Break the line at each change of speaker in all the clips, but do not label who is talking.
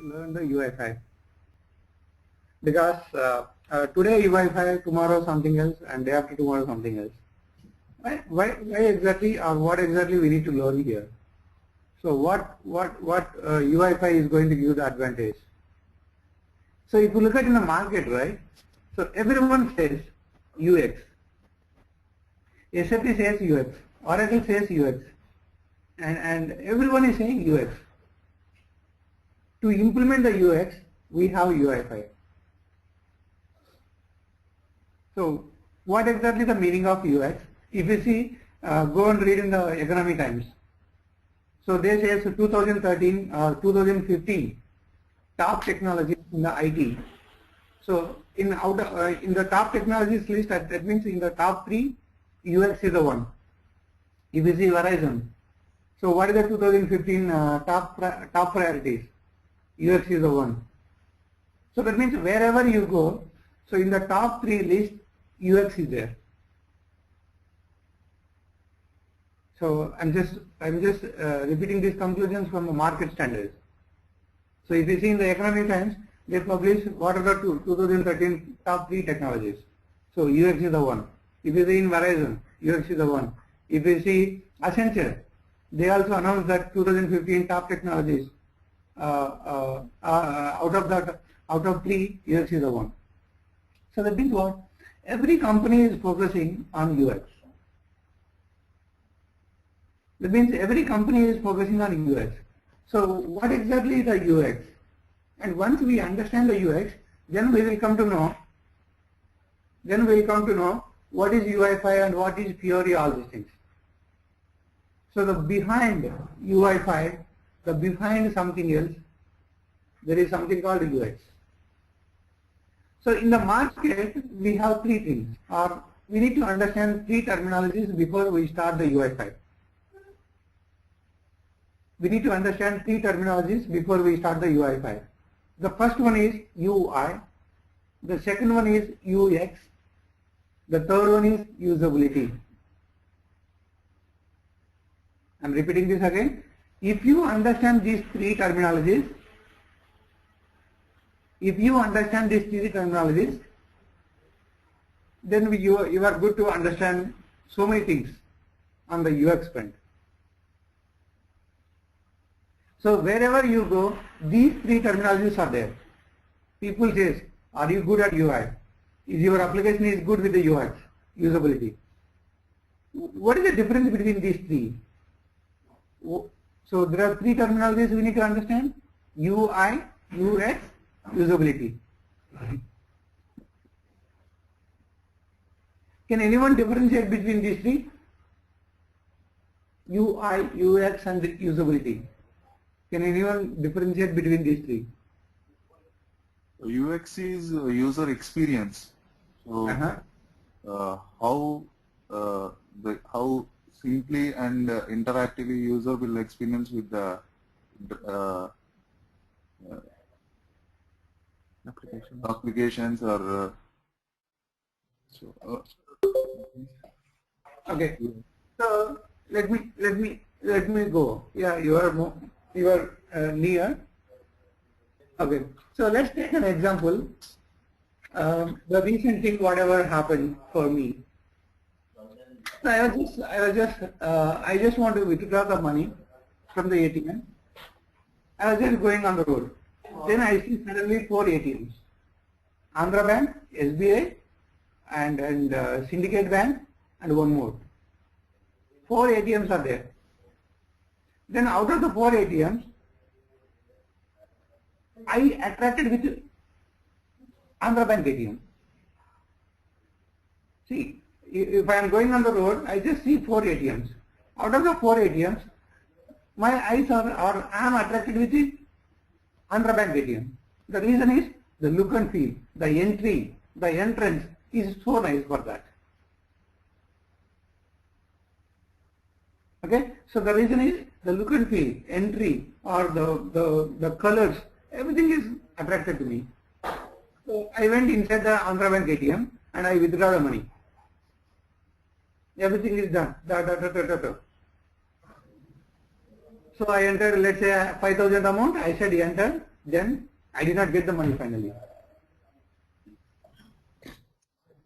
learn the UI5 because today UI5, tomorrow something else, and day after tomorrow something else. Why exactly, or what exactly we need to learn here? So what UI5 is going to give the advantage? So if you look at in the market, right? So everyone says UX. SAP says UX. Oracle says UX. And everyone is saying UX. To implement the UX, we have UI5. So what exactly the meaning of UX? If you see, go and read in the Economic Times. So they say 2013 or 2015 top technologies in the IT. So in the top technologies list, that means in the top 3, UX is the one. If you see Verizon, so what is the 2015 top priorities? UX is the one. So that means wherever you go, so in the top 3 list, UX is there. So I'm just repeating these conclusions from the market standards. So if you see in the Economic Times, they publish what are the 2013 top 3 technologies. So UX is the one. If you see in Verizon, UX is the one. If you see Accenture, they also announced that 2015 top technologies. Out of 3, UX is the one. So that means what? Every company is focusing on UX. That means every company is focusing on UX. So what exactly is the UX? And once we understand the UX, then we will come to know. What is UI5 and what is Fiori, all these things. So the behind UI5, the behind something else, there is something called UX. So in the market, we have 3 things, or we need to understand 3 terminologies before we start the UI5. We need to understand 3 terminologies before we start the UI5. The first one is UI, the second one is UX, the third one is usability. I'm repeating this again. If you understand these 3 terminologies, then you are good to understand so many things on the UX front. So wherever you go, these 3 terminologies are there. People say, are you good at UI? Is your application is good with the UX, usability? What is the difference between these 3? So there are 3 terminologies we need to understand: UI, UX, usability. Can anyone differentiate between these 3? UI, UX and usability. Can anyone differentiate between these 3?
UX is user experience. So how simply and interactively user will experience with the applications or
okay. So let me go. Yeah, you are near. Okay. So let's take an example. The recent thing, whatever happened for me. So I just want to withdraw the money from the ATM. I was just going on the road. Then I see suddenly 4 ATMs. Andhra Bank, SBI, and Syndicate Bank, and one more. 4 ATMs are there. Then out of the 4 ATMs, I attracted with Andhra Bank ATM. See, if I am going on the road, I just see 4 ATMs. Out of the 4 ATMs, my eyes I am attracted with the Andhra Bank ATM. The reason is the look and feel, the entry, the entrance is so nice for that. Okay, so the reason is the look and feel, entry, or the colors, everything is attracted to me. So I went inside the Andhra Bank ATM and I withdraw the money. Everything is done. So I entered, let's say 5,000 amount. I said enter. then I did not get the money finally.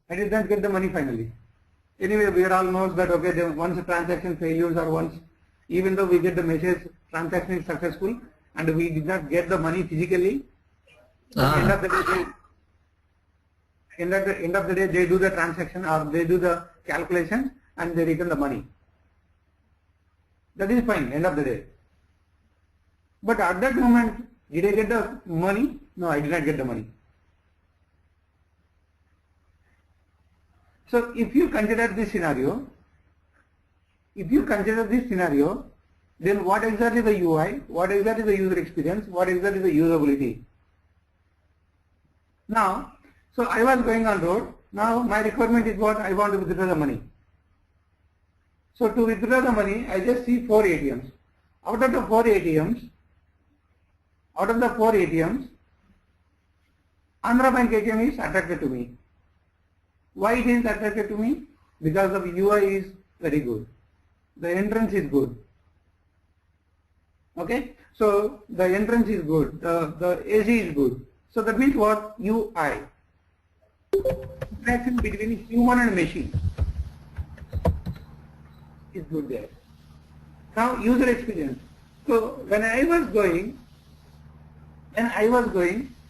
I did not get the money finally. Anyway, we all knows that okay, once a transaction failures or once, even though we get the message transaction is successful and we did not get the money physically, end of the day they do the transaction or they do the calculation and they return the money. That is fine, end of the day. But at that moment, did I get the money? No, I did not get the money. So if you consider this scenario, then what exactly the UI, what exactly the user experience, what exactly the usability? Now, so I was going on road. Now my requirement is what? I want to withdraw the money. So to withdraw the money, I just see 4 ATMs. Out of the 4 ATMs, Andhra Bank ATM is attracted to me. Why it is attracted to me? Because the UI is very good. The entrance is good. Okay? So the entrance is good. The AC is good. So that means what? UI. Interaction between human and machine is good there. Now user experience. So when I was going,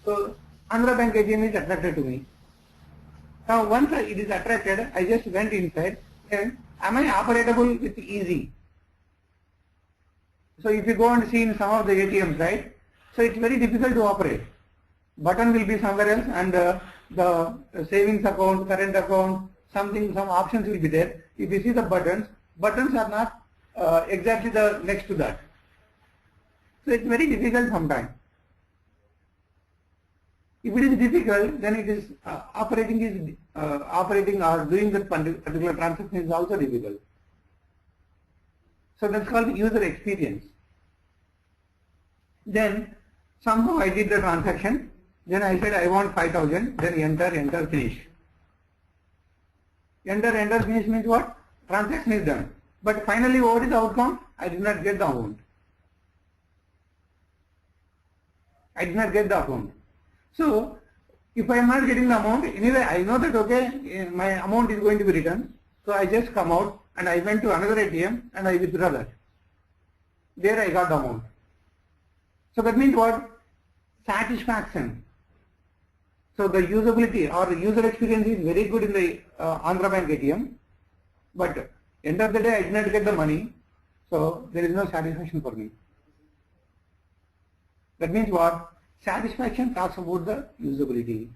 so Andhra Bank ATM is attracted to me. Now once it is attracted, I just went inside and am I operatable with easy? So if you go and see in some of the ATMs, right? So it's very difficult to operate. Button will be somewhere else and the savings account, current account, some options will be there. If you see the buttons are not exactly the next to that. So it's very difficult sometimes. If it is difficult, then it is operating or doing that particular transaction is also difficult. So that's called user experience. Then somehow I did the transaction. Then I said I want 5,000. Then enter, finish. Enter, finish means what? Transaction is done. But finally, what is the outcome? I did not get the amount. So if I am not getting the amount, anyway I know that okay, my amount is going to be returned. So I just come out and I went to another ATM and I withdraw that. There I got the amount. So that means what? Satisfaction. So the usability or user experience is very good in the Andhra Bank ATM, but end of the day I did not get the money, so there is no satisfaction for me. That means what? Satisfaction talks about the usability.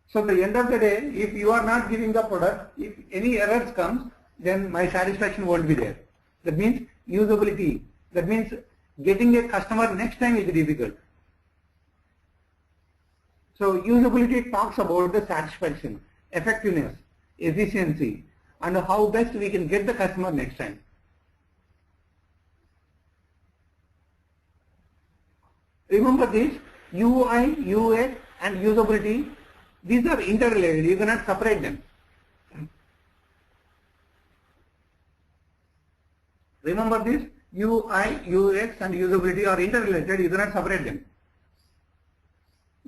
So at the end of the day, if you are not giving the product, if any errors comes, then my satisfaction won't be there. That means usability. That means getting a customer next time is difficult. So usability talks about the satisfaction, effectiveness, efficiency, and how best we can get the customer next time. Remember this, UI, UX and usability, these are interrelated, you cannot separate them. Remember this, UI, UX and usability are interrelated, you cannot separate them.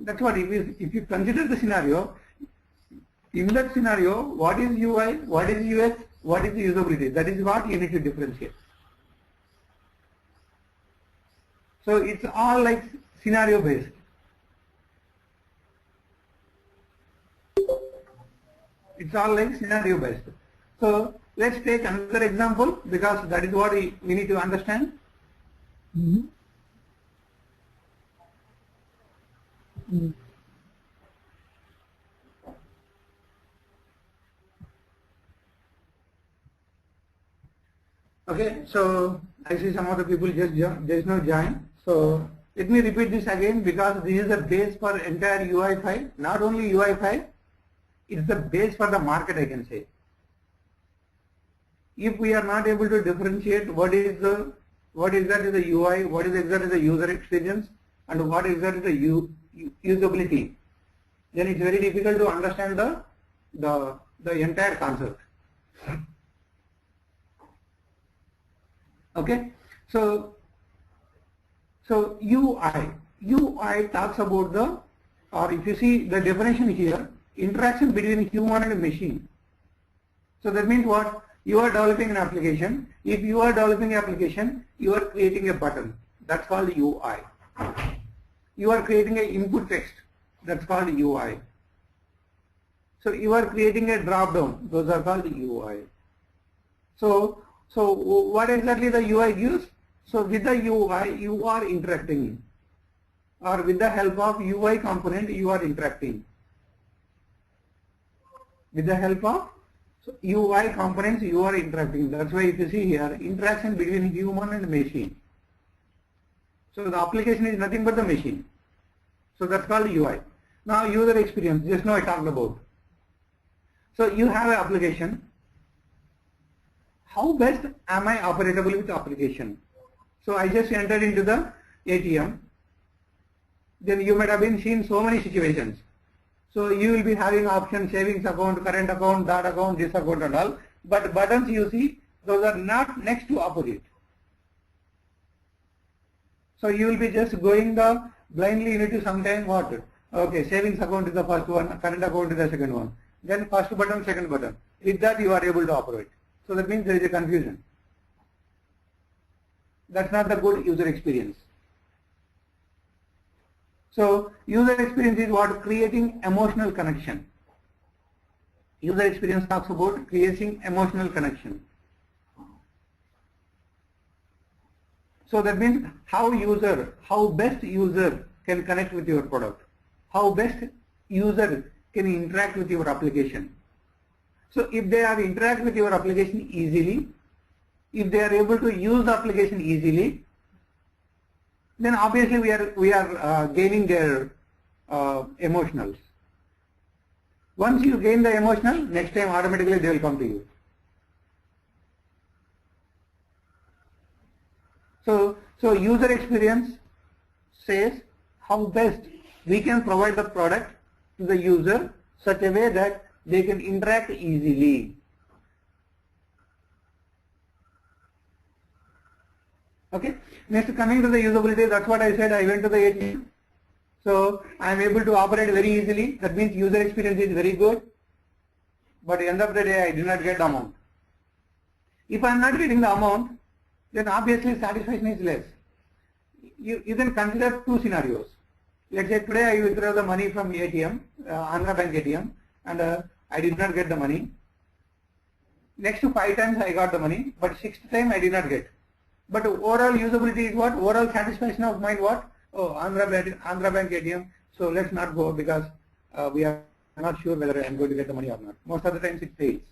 That's what, if you consider the scenario, in that scenario, what is UI, what is UX, what is the usability, that is what you need to differentiate. So it's all like scenario based. It's all like scenario based. So let's take another example because that is what we need to understand. Okay, so I see some of the people just now join. So let me repeat this again because this is the base for entire UI5. Not only UI5, it's the base for the market, I can say. If we are not able to differentiate what exactly the UI, what is exactly the user experience, and what exactly the usability, then it's very difficult to understand the entire concept. Okay, so So UI talks about the, or if you see the definition here, interaction between human and machine. So that means what? You are developing an application. If you are developing an application, you are creating a button. That's called UI. You are creating an input text. That's called UI. So you are creating a drop down. Those are called UI. So what exactly the UI gives? So with the UI, you are interacting, or with the help of UI component, you are interacting. With the help of UI components, you are interacting. That's why if you see here, interaction between human and machine. So the application is nothing but the machine. So that's called UI. Now user experience, just now I talked about. So you have an application. How best am I operatable with the application? So I just entered into the ATM. Then you might have been seen so many situations. So you will be having options, savings account, current account, that account, this account and all. But buttons you see, those are not next to opposite. So you will be just going the blindly into sometime what? Okay, savings account is the first one, current account is the second one. Then first button, second button. With that you are able to operate. So that means there is a confusion. That's not the good user experience. So user experience is what? Creating emotional connection. User experience talks about creating emotional connection. So that means how best user can connect with your product. How best user can interact with your application. So if they are interact with your application easily, if they are able to use the application easily, then obviously we are gaining their emotionals. Once you gain the emotional, next time automatically they will come to you. So user experience says how best we can provide the product to the user such a way that they can interact easily. Okay. Next, coming to the usability, that's what I said. I went to the ATM. So I am able to operate very easily. That means user experience is very good. But at the end of the day, I did not get the amount. If I am not getting the amount, then obviously satisfaction is less. You can consider two scenarios. Let's say today I withdraw the money from ATM, Andhra Bank ATM, and I did not get the money. Next to 5 times I got the money, but 6th time I did not get. But overall usability is what? Overall satisfaction of mind what? Oh, Andhra Bank ATM, so let's not go because we are not sure whether I am going to get the money or not. Most of the times it fails.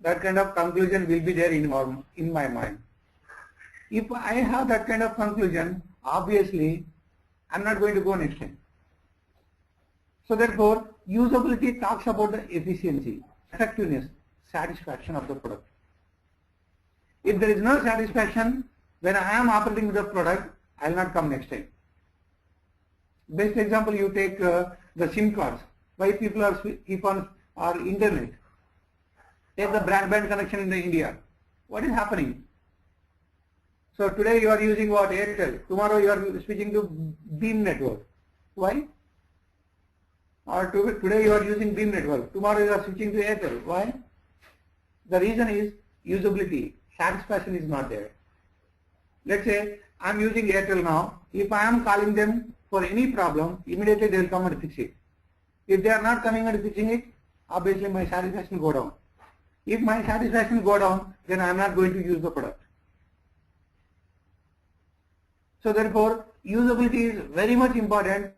That kind of conclusion will be there in my mind. If I have that kind of conclusion, obviously I am not going to go next time. So therefore, usability talks about the efficiency, effectiveness, satisfaction of the product. If there is no satisfaction when I am operating with the product, I will not come next time. Best example, you take the SIM cards. Why people keep on our internet? Take the broadband connection in India. What is happening? So today you are using what? Airtel. Tomorrow you are switching to Beam network. Why? Or today you are using Beam network. Tomorrow you are switching to Airtel. Why? The reason is usability. Satisfaction is not there. Let's say I am using Airtel now. If I am calling them for any problem, immediately they will come and fix it. If they are not coming and fixing it, obviously my satisfaction will go down. If my satisfaction will go down, then I am not going to use the product. So therefore, usability is very much important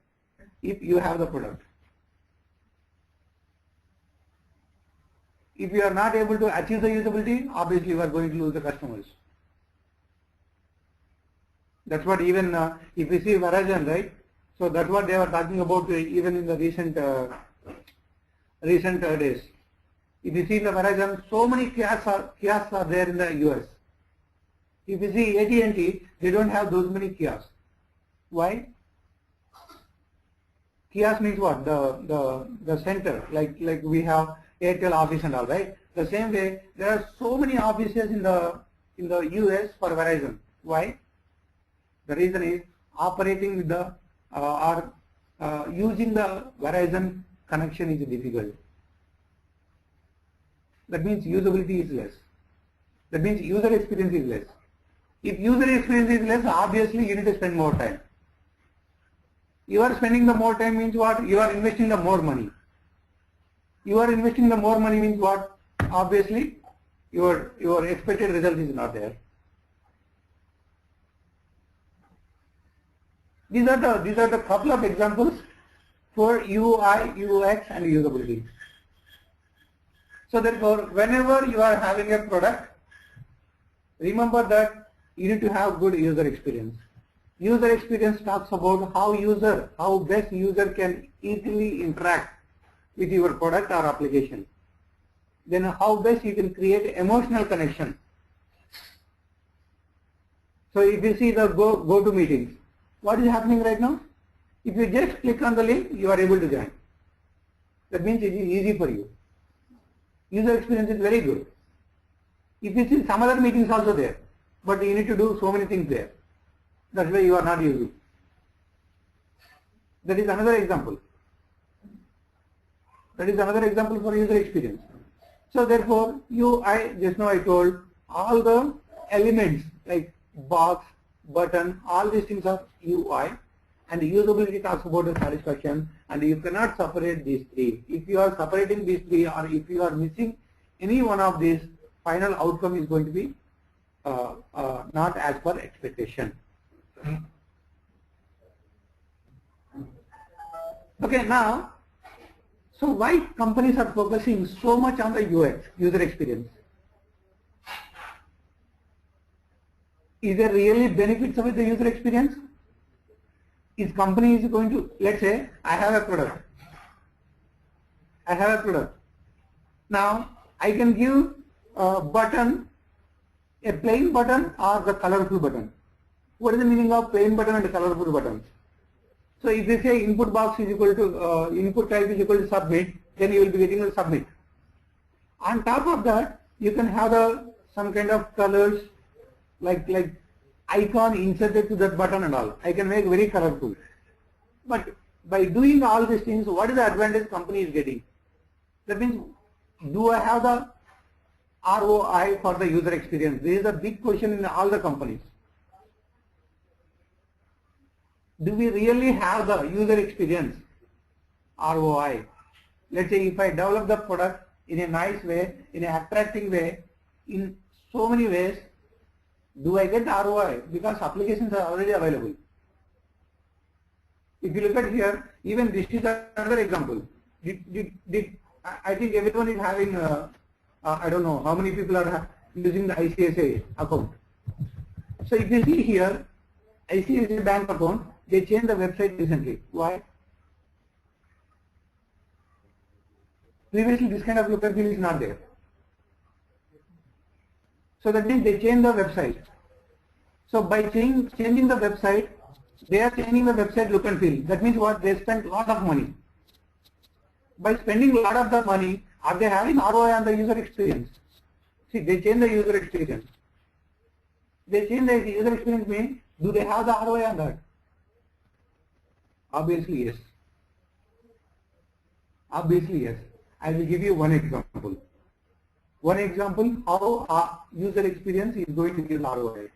if you have the product. If you are not able to achieve the usability, obviously you are going to lose the customers. That's what even if you see Verizon, right? So that's what they were talking about even in the recent days. If you see the Verizon, so many kiosks are there in the US. If you see AT&T, they don't have those many kiosks. Why? Kiosk means what? The center, like we have Airtel office and all, right? The same way, there are so many offices in the US for Verizon. Why? The reason is operating with the using the Verizon connection is difficult. That means usability is less. That means user experience is less. If user experience is less, obviously you need to spend more time. You are spending the more time means what? You are investing the more money. You are investing the more money means what? Obviously your expected result is not there. These are the couple of examples for UI, UX and usability. So therefore, whenever you are having a product, remember that you need to have good user experience. User experience talks about how best user can easily interact with your product or application. Then how best you can create emotional connection. So if you see the go to meetings, what is happening right now? If you just click on the link, you are able to join. That means it is easy for you. User experience is very good. If you see some other meetings also there, but you need to do so many things there. That's why you are not using. That is another example. That is another example for user experience. So therefore, just now I told all the elements like box, button, all these things are UI, and usability talks about the satisfaction, and you cannot separate these three. If you are separating these three, or if you are missing any one of these, final outcome is going to be not as per expectation. Okay, now, so why companies are focusing so much on the UX, user experience? Is there really benefits with the user experience? Is company is going to, let's say, I have a product. Now, I can give a button, a plain button or the colorful button. What is the meaning of plain button and colorful button? So if they say input box is equal to, input type is equal to submit, then you will be getting a submit. On top of that, you can have some kind of colors like icon inserted to that button and all. I can make very colorful. But by doing all these things, what is the advantage company is getting? That means, do I have the ROI for the user experience? This is a big question in all the companies. Do we really have the user experience ROI? Let's say if I develop the product in a nice way, in an attracting way, in so many ways, do I get ROI? Because applications are already available. If you look at here, even this is another example. I think everyone is having, I don't know how many people are using the ICICI account. So if you see here, ICICI bank account, they changed the website recently. Why? Previously this kind of look and feel is not there. So that means they changed the website. So by changing the website, they are changing the website look and feel. That means what? They spent a lot of money. By spending a lot of the money, are they having ROI on the user experience? See, they change the user experience. They change the user experience means, do they have the ROI on that? Obviously yes. Obviously yes. I will give you one example. One example how our user experience is going to give ROI.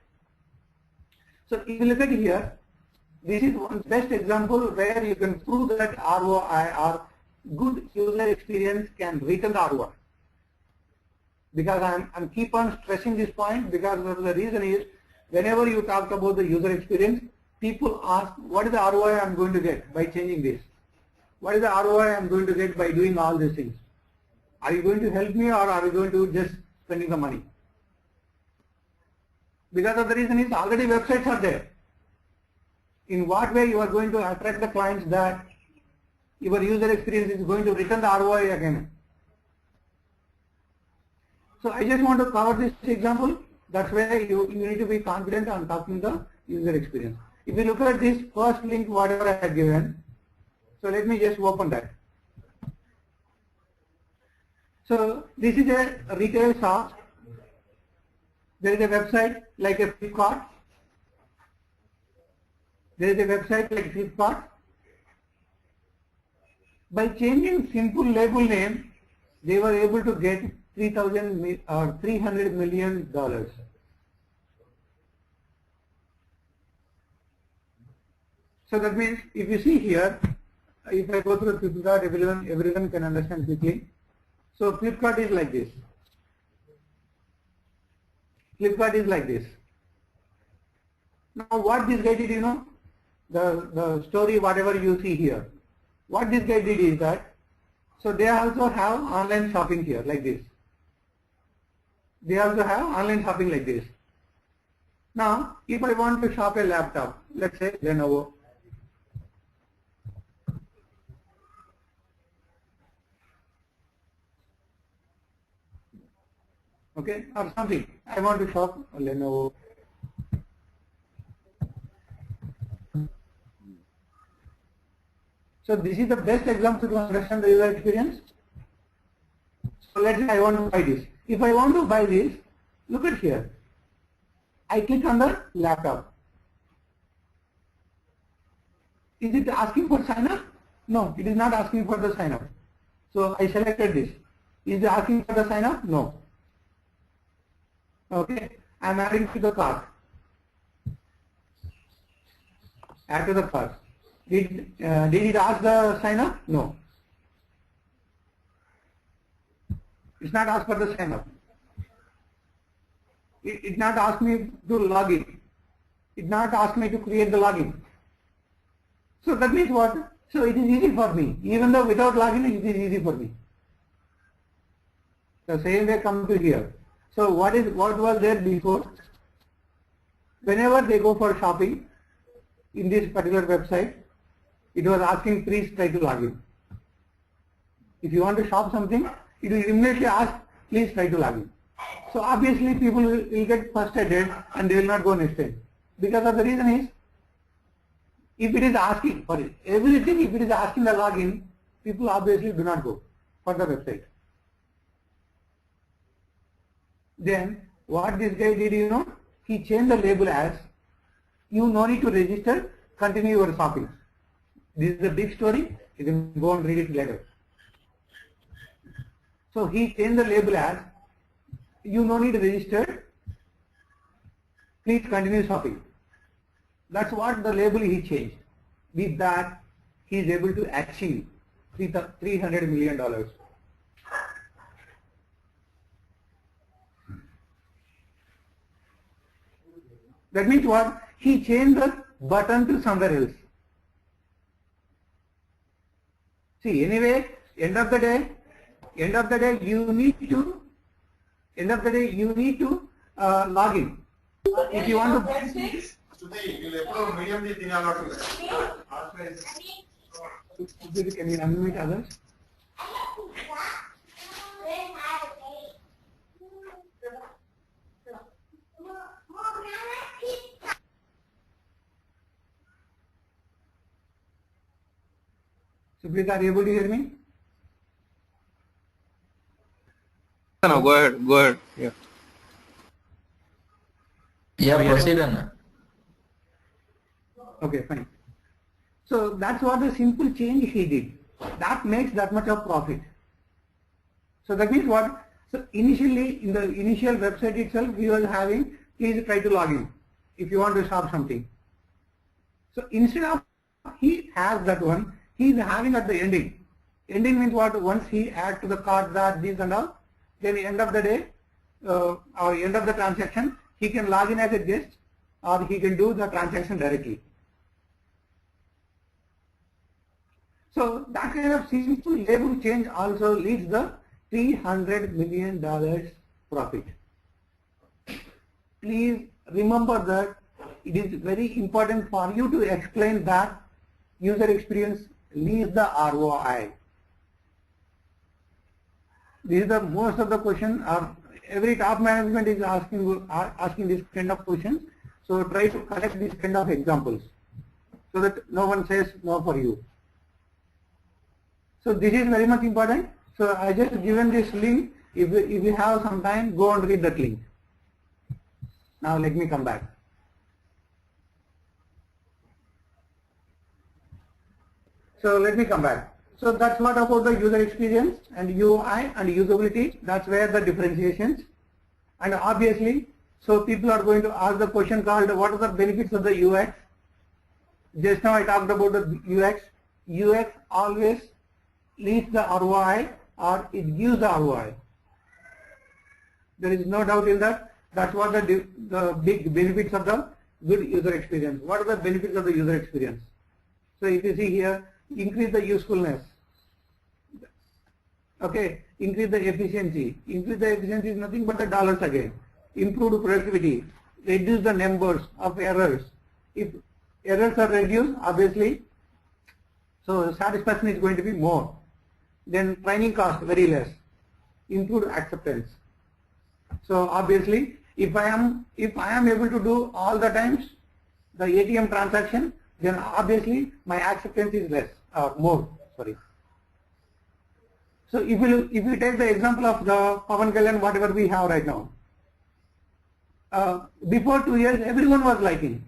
So if you look at here, this is one best example where you can prove that ROI or good user experience can return the ROI. Because I'm keep on stressing this point because the reason is whenever you talk about the user experience, people ask what is the ROI I'm going to get by changing this? What is the ROI I'm going to get by doing all these things? Are you going to help me or are you going to just spending the money? Because of the reason is already websites are there. In what way you are going to attract the clients that your user experience is going to return the ROI again? So I just want to cover this example. That's where you need to be confident on talking the user experience. If you look at this first link, whatever I have given, so let me just open that. So this is a retail shop. There is a website like a Flipkart. There is a website like Flipkart. By changing simple label name, they were able to get $300 million. So that means if you see here, if I go through Flipkart, everyone can understand quickly. So Flipkart is like this. Flipkart is like this. Now what this guy did, you know, the story, whatever you see here, what this guy did is that, so they also have online shopping here like this. They also have online shopping like this. Now, if I want to shop a laptop, let's say Lenovo, okay, or something, I want to shop a Lenovo. So this is the best example to understand the user experience. So let's say I want to buy this. If I want to buy this, look at here. I click on the laptop. Is it asking for sign up? No, it is not asking for the sign up. So I selected this. Is it asking for the sign up? No. Okay, I am adding to the cart. Add to the cart. Did it ask the sign up? No. It's not asked for the sign up. It not ask me to log in. It not ask me to create the login. So that means what? So it is easy for me. Even though without login, it is easy for me. The same way come to here. So what was there before? Whenever they go for shopping in this particular website, it was asking please try to log in. If you want to shop something, it will immediately ask please try to log in. So obviously people will get frustrated and they will not go next time. Because of the reason is, if it is asking for everything, if it is asking the login, people obviously do not go for the website. Then what this guy did, you know, he changed the label as you no need to register, continue your shopping. This is a big story, you can go and read it later. So he changed the label as you no need to register, please continue shopping. That's what the label he changed. With that, he is able to achieve $300 million. That means what? He changed the button to somewhere else. See, anyway, end of the day, you need to log in. If you want to. Can you unmute others? So please, are you able to hear me?
No, go ahead. Yeah.
Yeah, proceed, Anna.
Okay, fine. So that's what the simple change he did. That makes that much of profit. So that means what? So initially, in the initial website itself, he was having, please try to log in if you want to shop something. So instead of he has that one, he is having at the ending. Ending means what? Once he adds to the cart that, this and all, then end of the day, or end of the transaction, he can log in as a guest or he can do the transaction directly. So that kind of simple label change also leads the $300 million profit. Please remember that it is very important for you to explain that user experience leads the ROI. This is the most of the question. Every top management is asking this kind of questions. So try to collect these kind of examples so that no one says no for you. So this is very much important. So I just given this link. If you have some time, go and read that link. Now let me come back. So let me come back. So that's what about the user experience and UI and usability. That's where the differentiations. And obviously, so people are going to ask the question called what are the benefits of the UX? Just now I talked about the UX. UX always leads the ROI or it gives the ROI. There is no doubt in that. That's what the big benefits of the good user experience. What are the benefits of the user experience? So if you see here, increase the usefulness. Okay, increase the efficiency. Increase the efficiency is nothing but the dollars again. Improved productivity. Reduce the numbers of errors. If errors are reduced, obviously, so satisfaction is going to be more. Then training cost very less. Improved acceptance. So obviously, if I am able to do all the times the ATM transaction, then obviously my acceptance is less or more. Sorry. So if you take the example of the Pavan Kalyan, whatever we have right now, before 2 years everyone was liking.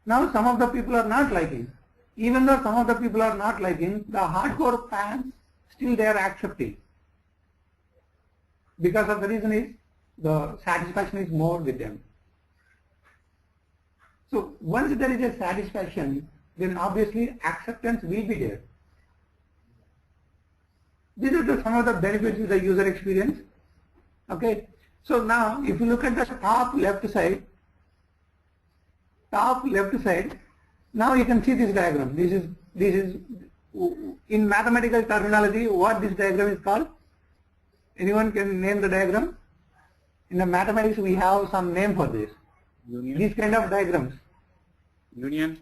Now some of the people are not liking. Even though some of the people are not liking, the hardcore fans still they are accepting. Because of the reason is the satisfaction is more with them. So once there is a satisfaction, then obviously acceptance will be there. These are some of the benefits of the user experience. Okay. So now if you look at the top left side, now you can see this diagram. This is in mathematical terminology what this diagram is called. Anyone can name the diagram? In the mathematics we have some name for this.
Union.
These kind of diagrams.
Union.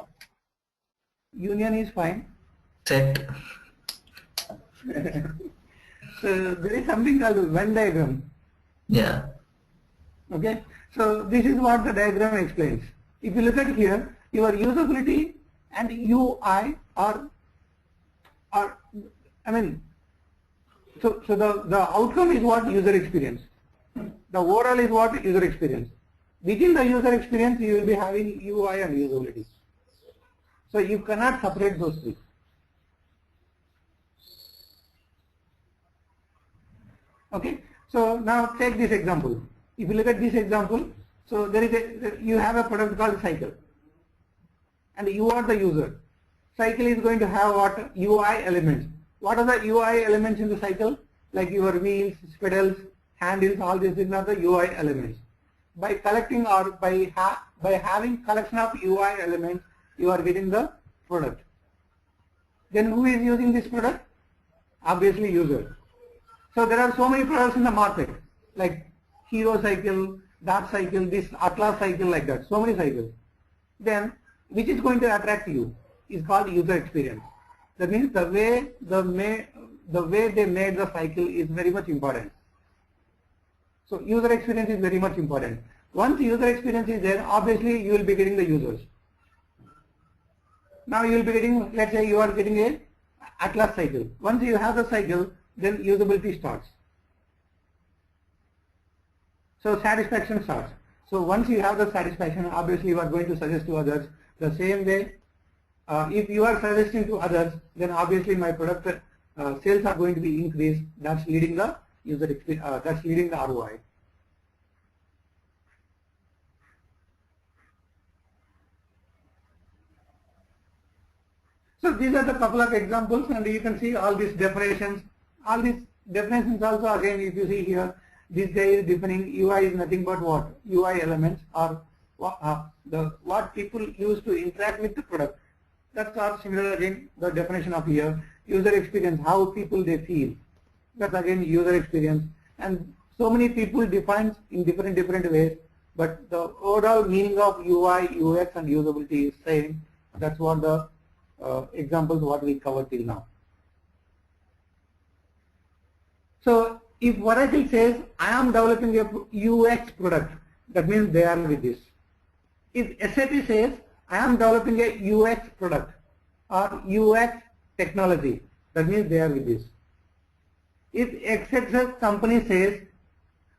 Union is fine.
Set.
So there is something called Venn diagram.
Yeah.
Okay. So this is what the diagram explains. If you look at here, your usability and UI are I mean, so the outcome is what user experience. The overall is what user experience. Within the user experience, you will be having UI and usability. So you cannot separate those three. Okay. So now take this example. If you look at this example, so there is you have a product called cycle, and you are the user. Cycle is going to have what UI elements. What are the UI elements in the cycle? Like your wheels, pedals, handles, all these things are the UI elements. By collecting or by having collection of UI elements, you are getting the product. Then who is using this product? Obviously user. So there are so many products in the market, like Hero cycle, that cycle, this Atlas cycle, like that, so many cycles. Then which is going to attract you is called user experience. That means the way they made the cycle is very much important. So user experience is very much important. Once user experience is there, obviously you will be getting the users. Now you will be getting, let's say you are getting a Atlas cycle. Once you have the cycle, then usability starts. So satisfaction starts. So once you have the satisfaction, obviously you are going to suggest to others the same way. If you are suggesting to others, then obviously my product sales are going to be increased. That's leading the user experience. That's leading the ROI. So these are the couple of examples, and you can see all these definitions. All these definitions also, again, if you see here, this guy is defining UI is nothing but what? UI elements or what people use to interact with the product. That's all similar again, the definition of here. User experience, how people they feel. That's again user experience. And so many people define in different ways, but the overall meaning of UI, UX and usability is same. That's what the examples what we covered till now. So if Oracle says, I am developing a UX product, that means they are with this. If SAP says, I am developing a UX product or UX technology, that means they are with this. If XXX company says,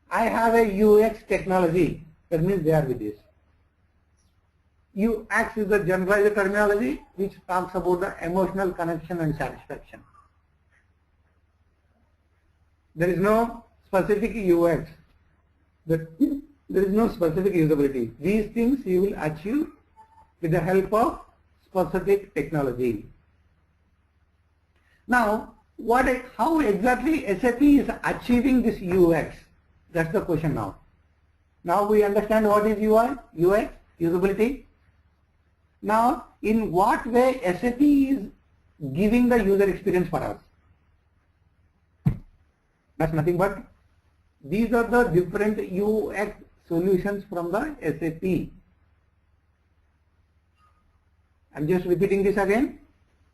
I have a UX technology, that means they are with this. UX is the generalized terminology which talks about the emotional connection and satisfaction. There is no specific UX. There is no specific usability. These things you will achieve with the help of specific technology. Now, how exactly SAP is achieving this UX? That's the question now. Now we understand what is UI, UX, usability. Now, in what way SAP is giving the user experience for us? That's nothing but these are the different UX solutions from the SAP. I'm just repeating this again.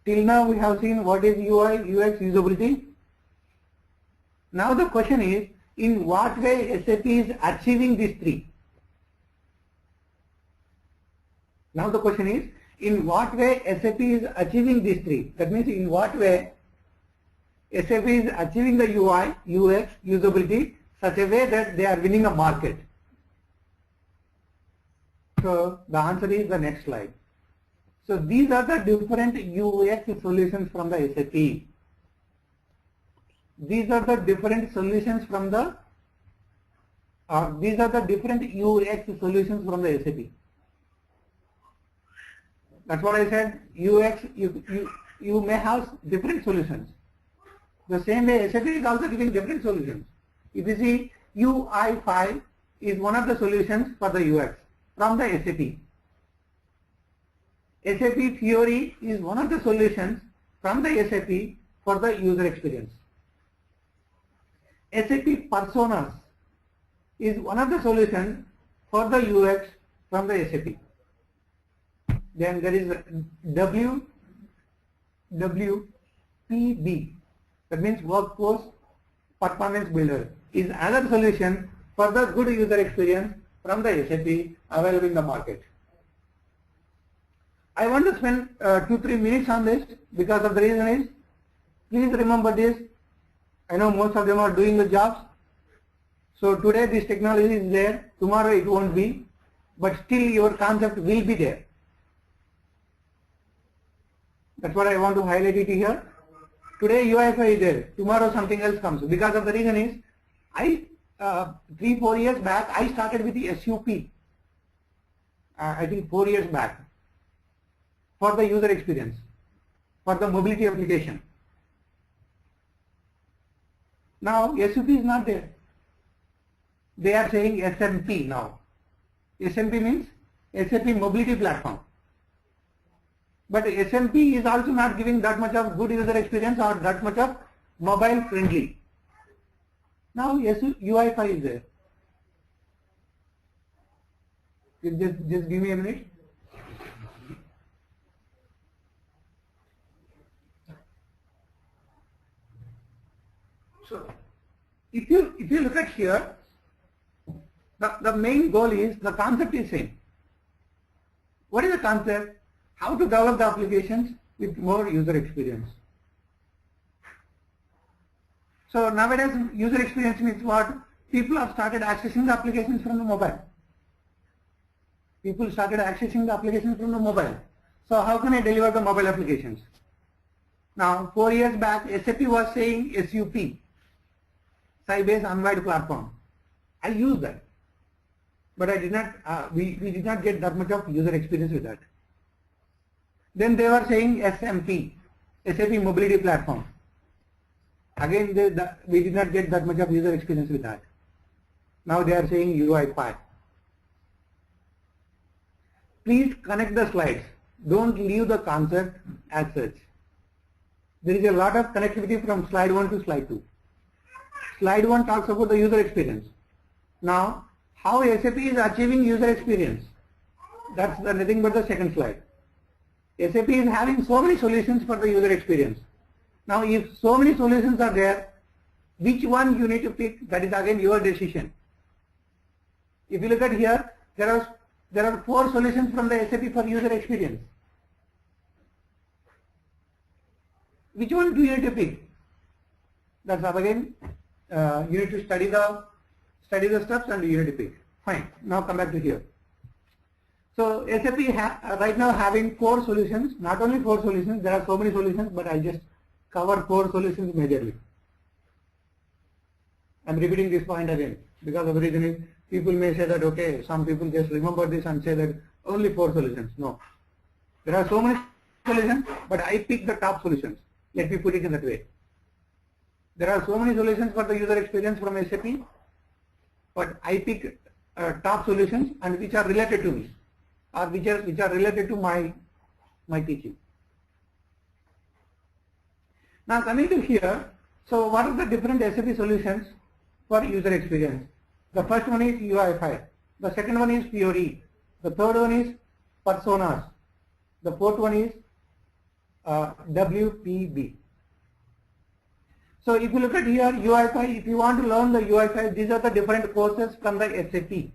Till now we have seen what is UI, UX, usability. Now the question is, in what way SAP is achieving these three? Now the question is, in what way SAP is achieving these three? That means in what way SAP is achieving the UI, UX, usability such a way that they are winning a market. So the answer is the next slide. So these are the different UX solutions from the SAP. These are the different solutions from the UX solutions from the SAP. That's what I said. UX, you may have different solutions. The same way SAP is also giving different solutions. If you see, UI5 is one of the solutions for the UX from the SAP. SAP Fiori is one of the solutions from the SAP for the user experience. SAP Personas is one of the solutions for the UX from the SAP. Then there is WPB, that means Workforce Performance Builder, is another solution for the good user experience from the SAP available in the market. I want to spend 2-3 minutes on this because of the reason is, please remember this. I know most of them are doing the jobs. So today this technology is there, tomorrow it won't be, but still your concept will be there. That's what I want to highlight it here. Today UI5 is there, tomorrow something else comes. Because of the reason is, 3-4 years back I started with the SUP, I think 4 years back, for the user experience, for the mobility application. Now SUP is not there. They are saying SMP now. SMP means SAP Mobility Platform. But SMP is also not giving that much of good user experience or that much of mobile friendly. Now UI5 is there. Just give me a minute. So if you look at here, the main goal is, the concept is same. What is the concept? How to develop the applications with more user experience. So nowadays user experience means what? People have started accessing the applications from the mobile. People started accessing the applications from the mobile. So how can I deliver the mobile applications? Now 4 years back SAP was saying SUP, Sybase Unwide Platform. I used that, but I did not. We did not get that much of user experience with that. Then they were saying SMP, SAP Mobility Platform. Again, we did not get that much of user experience with that. Now they are saying UI5. Please connect the slides. Don't leave the concept as such. There is a lot of connectivity from slide 1 to slide 2. Slide 1 talks about the user experience. Now, how SAP is achieving user experience? That's nothing but the second slide. SAP is having so many solutions for the user experience. Now if so many solutions are there, which one you need to pick, that is again your decision. If you look at here, there are 4 solutions from the SAP for user experience. Which one do you need to pick? That's again, you need to study the steps and you need to pick. Fine. Now come back to here. So SAP right now having 4 solutions, not only 4 solutions, there are so many solutions, but I'll just cover 4 solutions majorly. I'm repeating this point again because of the reason is people may say that okay, some people just remember this and say that only 4 solutions. No, there are so many solutions, but I pick the top solutions. Let me put it in that way. There are so many solutions for the user experience from SAP, but I pick top solutions and which are related to me, or which are related to my teaching. Now coming to here, so what are the different SAP solutions for user experience? The first one is UI5, the second one is Fiori, the third one is personas, the fourth one is WPB. So if you look at here UI5, if you want to learn the UI5, these are the different courses from the SAP.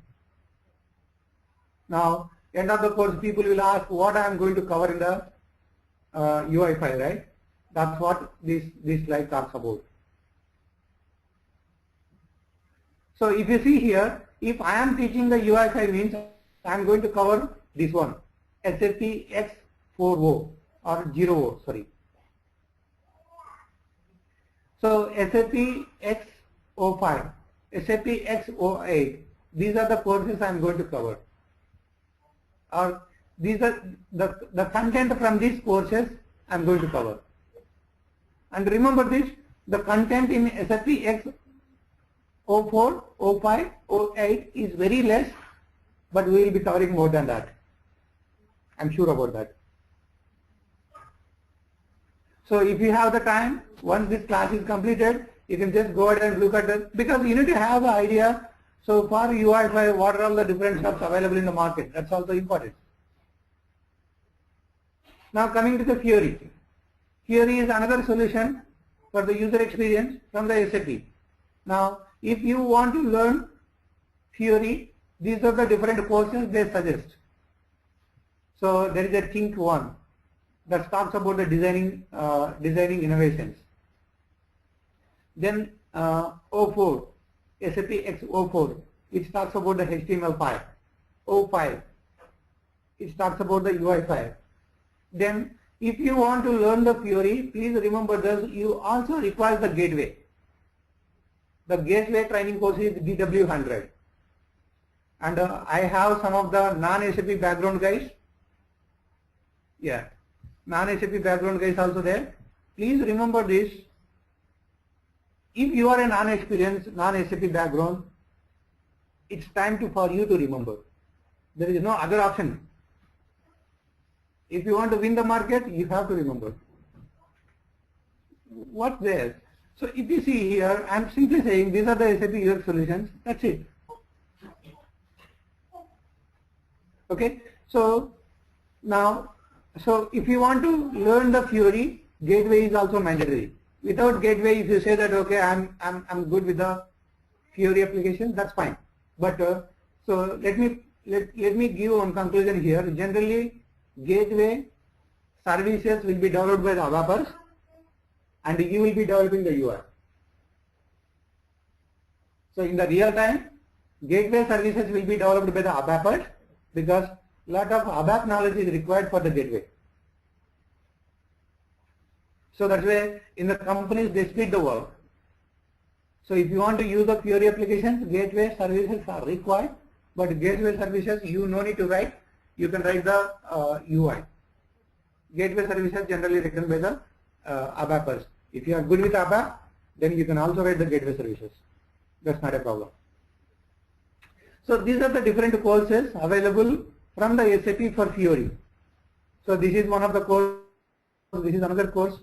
Now end of the course people will ask what I am going to cover in the UI5, right? That's what this slide talks about. So if you see here, if I am teaching the UI5 means I am going to cover this one, SAP X4O or 0O, sorry. So SAP X05, SAP X08, these are the courses I am going to cover. Or these are the content from these courses I am going to cover. And remember this, the content in SAP X04, 05, 08 is very less, but we will be covering more than that. I am sure about that. So if you have the time, once this class is completed, you can just go ahead and look at it, because you need to have an idea. So for UI5, what are all the different stuff available in the market? That's also important. Now coming to the Fiori. Fiori is another solution for the user experience from the SAP. Now if you want to learn Fiori, these are the different courses they suggest. So there is a Think one that talks about the designing innovations. Then 04, SAP X04, which talks about the HTML5. 05, it talks about the UI5. Then if you want to learn the Fiori, please remember this, you also require the gateway. The gateway training course is DW100. And I have some of the non-SAP background guys. Yeah, non-SAP background guys also there. Please remember this. If you are a non-experienced, non-SAP background, it's time for you to remember. There is no other option. If you want to win the market, you have to remember. What's there? So if you see here, I am simply saying these are the SAP UX solutions. That's it. Okay. So now, so if you want to learn the Fiori, gateway is also mandatory. Without gateway, if you say that okay, I'm good with the Fiori application, that's fine. But so let me give one conclusion here. Generally, gateway services will be developed by the developers, and you will be developing the UI. So in the real time, gateway services will be developed by the developers because a lot of ABAP knowledge is required for the gateway. So that's why in the companies they split the work. So if you want to use the Fiori applications, gateway services are required, but gateway services you no need to write. You can write the UI. Gateway services generally written by the ABAPers. If you are good with ABAP, then you can also write the gateway services. That's not a problem. So these are the different courses available from the SAP for Fiori. So this is one of the courses. This is another course.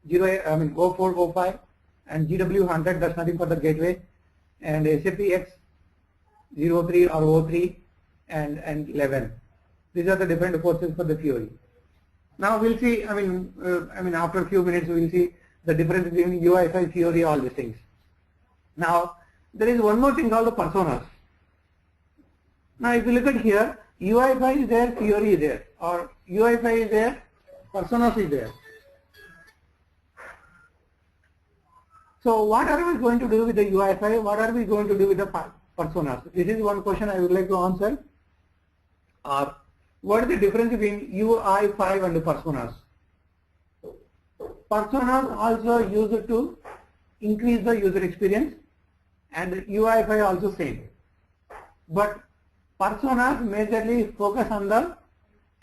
04, 05 and GW100. That's nothing for the gateway. And SAP X03 or 03 and 11. These are the different courses for the Fiori. Now we'll see. I mean, after a few minutes we'll see the difference between UI5, Fiori, all these things. Now there is one more thing called the personas. Now if you look at here, UI5 is there, Fiori is there, or UI5 is there, personas is there. So what are we going to do with the UI5? What are we going to do with the personas? This is one question I would like to answer. Or what is the difference between UI5 and personas? Personas also used to increase the user experience, and UI5 also same. But personas majorly focus on the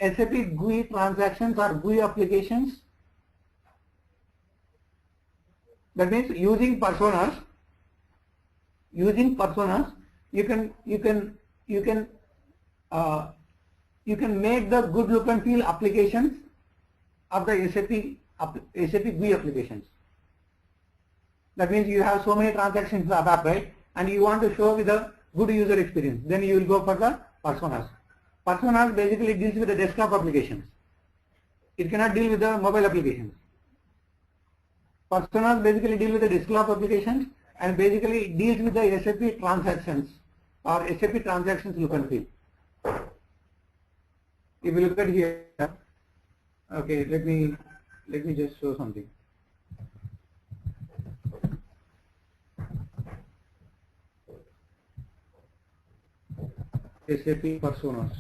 SAP GUI transactions or GUI applications. That means using personas, you can make the good look and feel applications of the SAP GUI applications. That means you have so many transactions in the app, right? And you want to show with a good user experience. Then you will go for the personas. Personas basically deals with the desktop applications. It cannot deal with the mobile applications. Personas basically deal with the desktop applications and basically deals with the SAP transactions or SAP transactions look and feel. If you look at here, okay, let me just show something. SAP personas.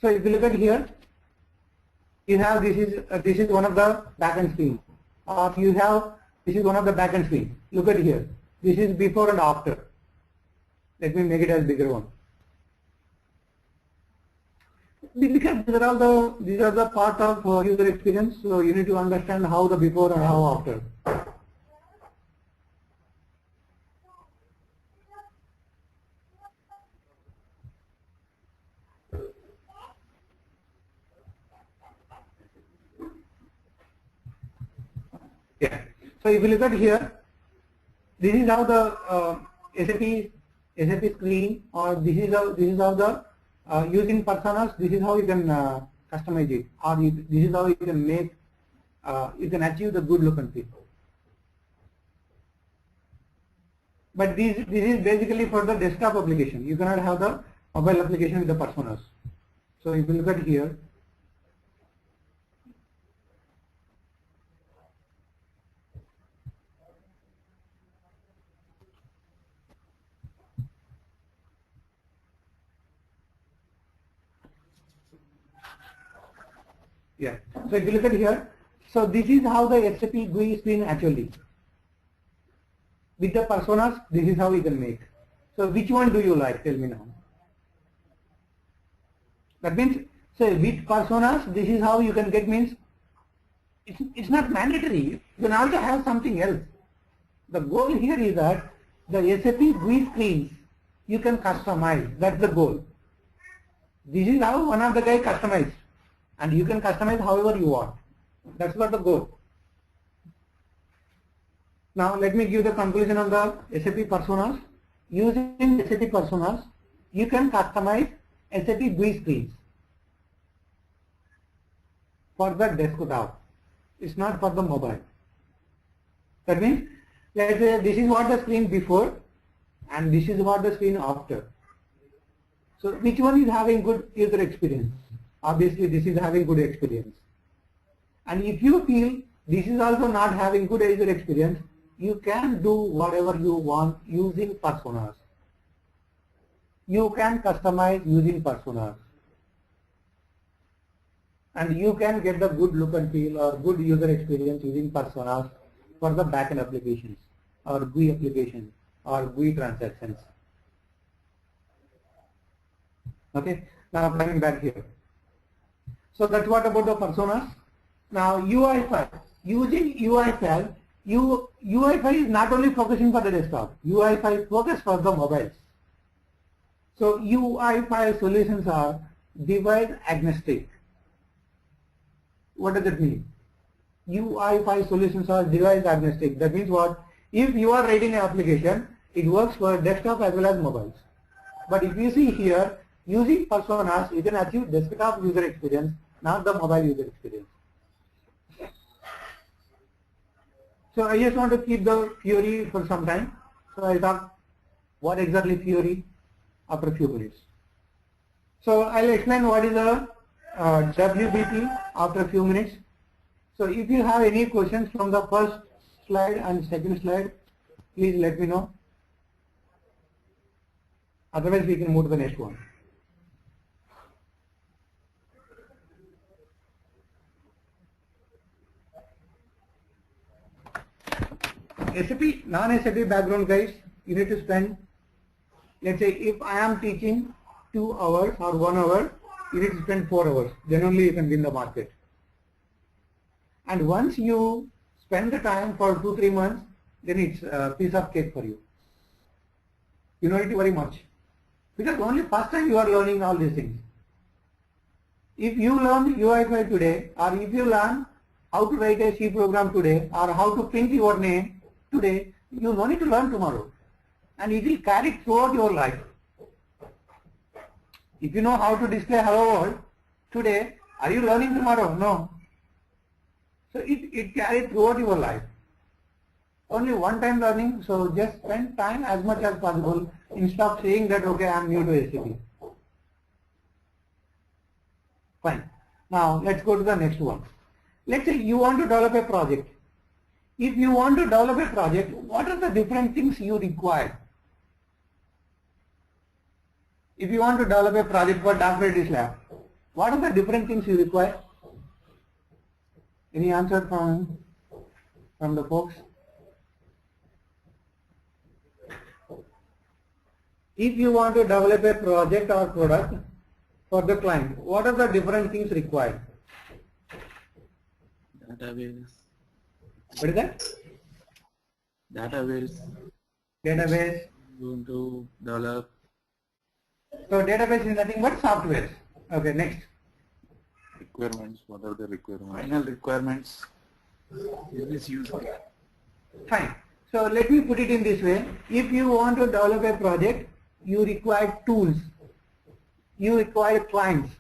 So if you look at here, you have this is one of the backend screen, or you have this is one of the backend screen. Look at here. This is before and after. Let me make it as bigger one. Because these are the part of user experience, so you need to understand how the before and how after. Yeah. So if you look at here, this is how the SAP screen, or this is how the using personas. This is how you can customize it, or this is how you can make you can achieve the good look and feel. But this is basically for the desktop application. You cannot have the mobile application with the personas. So if you look at here. Yeah. So if you look at here, so this is how the SAP GUI screen actually. With the personas, this is how you can make. So which one do you like? Tell me now. That means, so with personas, this is how you can get, means it's not mandatory. You can also have something else. The goal here is that the SAP GUI screens you can customize. That's the goal. This is how one of the guy customized. And you can customize however you want. That's what the goal. Now let me give the conclusion on the SAP personas. Using SAP personas, you can customize SAP GUI screens for the desktop. It's not for the mobile. That means, let's say this is what the screen before and this is what the screen after. So which one is having good user experience? Obviously this is having good experience. And if you feel this is also not having good user experience, you can do whatever you want using personas. You can customize using personas. And you can get the good look and feel or good user experience using personas for the backend applications or GUI applications or GUI transactions. Okay, now coming back here. So that's what about the personas. Now UI5, using UI5, UI5 is not only focusing for the desktop, UI5 focus for the mobiles. So UI5 solutions are device agnostic. What does it mean? UI5 solutions are device agnostic. That means what? If you are writing an application, it works for desktop as well as mobiles. But if you see here, using personas, you can achieve desktop user experience, not the mobile user experience. So I just want to keep the Fiori for some time. So I'll talk what exactly Fiori after a few minutes. So I'll explain what is a WBT after a few minutes. So if you have any questions from the first slide and second slide, please let me know. Otherwise we can move to the next one. SAP, non-SAP background guys, you need to spend, let's say if I am teaching 2 hours or 1 hour, you need to spend 4 hours, then only you can win the market. And once you spend the time for 2-3 months, then it's a piece of cake for you. You don't need to worry much. Because only first time you are learning all these things. If you learn UI5 today, or if you learn how to write a C program today, or how to print your name today, you no need to learn tomorrow. And it will carry throughout your life. If you know how to display hello world today, are you learning tomorrow? No. So it carries throughout your life. Only one time learning, so just spend time as much as possible instead of saying that okay, I am new to SAP. Fine. Now let's go to the next one. Let's say you want to develop a project. If you want to develop a project, what are the different things you require? If you want to develop a project for Doctor Lab, what are the different things you require? Any answer from the folks? If you want to develop a project or product for the client, what are the different things required?
Database.
What is that?
Database.
Database.
Going to develop.
So database is nothing but software. Okay, next.
Requirements. What are the requirements? Final requirements. Is useful.
Fine. So let me put it in this way. If you want to develop a project, you require tools. You require clients.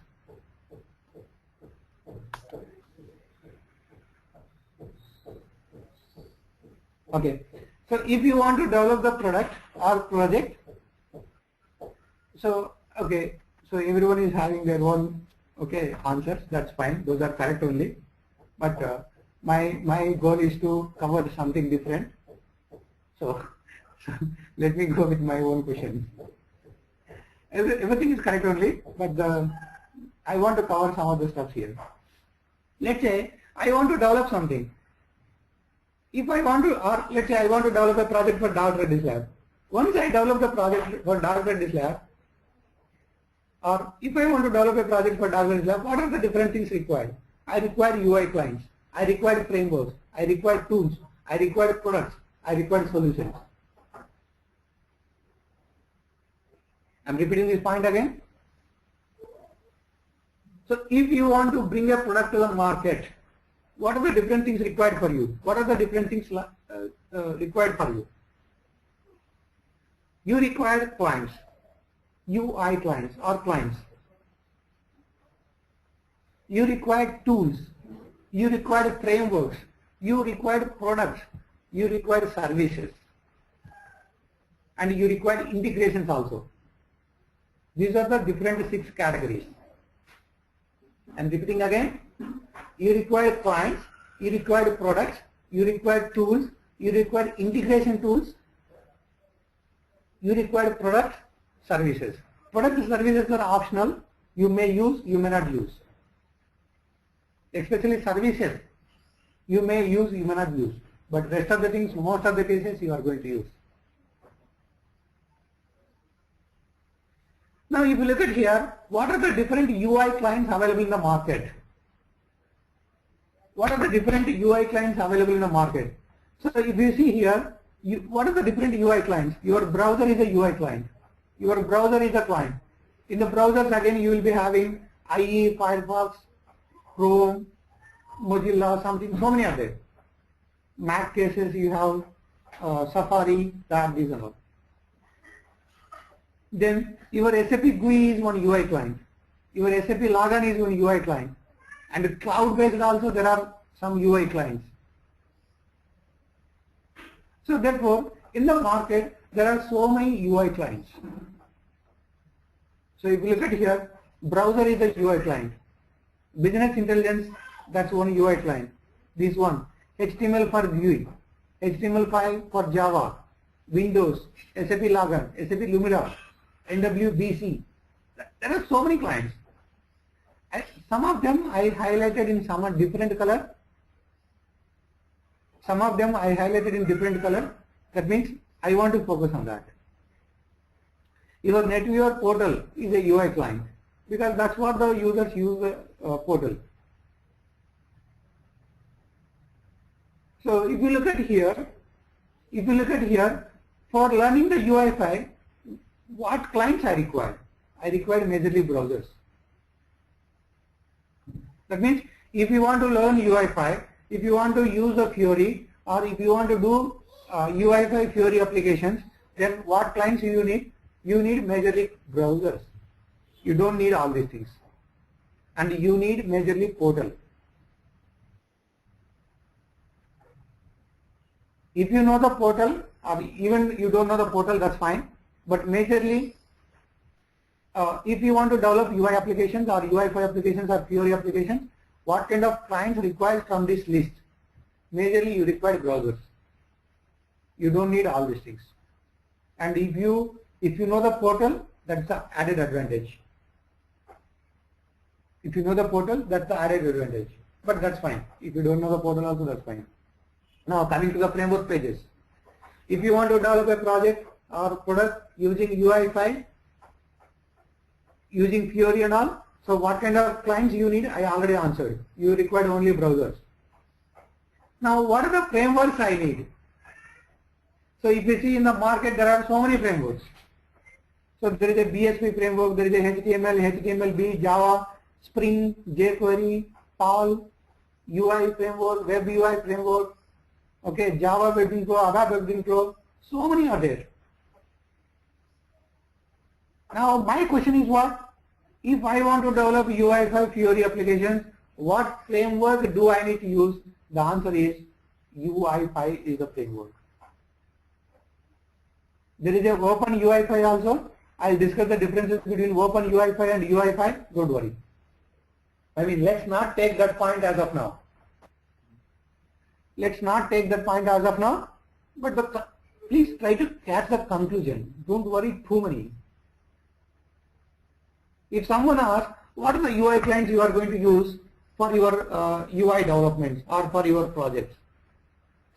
Okay. So if you want to develop the product or project, so okay, so everyone is having their own answers. That's fine. Those are correct only. But my goal is to cover something different. So let me go with my own question. Everything is correct only, but I want to cover some of the stuff here. Let's say I want to develop something. If I want to, or let's say I want to develop a project for Dr. Lab. Once I develop the project for Dr. Lab, or if I want to develop a project for Dr. Lab, what are the different things required? I require UI clients. I require frameworks. I require tools. I require products. I require solutions. I'm repeating this point again. So if you want to bring a product to the market, what are the different things required for you? What are the different things required for you? You require clients, UI clients or clients. You require tools. You require frameworks. You require products. You require services. And you require integrations also. These are the different 6 categories. I'm repeating again. You require clients, you require products, you require tools, you require integration tools, you require products, services. Products and services are optional. You may use, you may not use. Especially services, you may use, you may not use. But rest of the things, most of the cases you are going to use. Now if you look at here, what are the different UI clients available in the market? What are the different UI clients available in the market? So if you see here, what are the different UI clients? Your browser is a UI client. Your browser is a client. In the browsers again you will be having IE, Firefox, Chrome, Mozilla, something, so many are there. Mac cases you have Safari, these and all. Then your SAP GUI is one UI client. Your SAP Login is one UI client. And cloud-based also there are some UI clients. So therefore, in the market there are so many UI clients. So if you look at here, browser is a UI client. Business intelligence, that's one UI client. This one, HTML for GUI, HTML5 for Java, Windows, SAP Lagan, SAP Lumira, NWBC. There are so many clients. Some of them I highlighted in some different color. Some of them I highlighted in different color. That means I want to focus on that. Your NetWeaver portal is a UI client because that's what the users use the portal. So if you look at here, for learning the UI5, what clients I require? I require majorly browsers. That means if you want to learn UI5, if you want to use a Fiori, or if you want to do UI5 Fiori applications, then what clients you need? You need majorly browsers. You don't need all these things. And you need majorly portal. If you know the portal, or even you don't know the portal, that's fine. But majorly, if you want to develop UI applications or UI5 applications or Fiori applications, what kind of clients required from this list? Majorly you require browsers. You don't need all these things. And if you know the portal, that's the added advantage. If you know the portal, that's the added advantage. But that's fine. If you don't know the portal also, that's fine. Now coming to the framework pages. If you want to develop a project or product using UI5, using Fiori and all, so what kind of clients you need, I already answered. You require only browsers. Now what are the frameworks I need? So if you see in the market, there are so many frameworks. So there is a BSP framework, there is a HTML, HTML5, Java, Spring, jQuery, Paul, UI framework, Web UI framework, okay, Java Web Info, ABAP Web Info, so many are there. Now my question is what? If I want to develop UI5 Fiori applications, what framework do I need to use? The answer is UI5 is the framework. There is a open UI5 also. I'll discuss the differences between open UI5 and UI5. Don't worry. I mean, let's not take that point as of now. Let's not take that point as of now. But please try to catch the conclusion. Don't worry too many. If someone asks, what are the UI clients you are going to use for your UI developments or for your projects?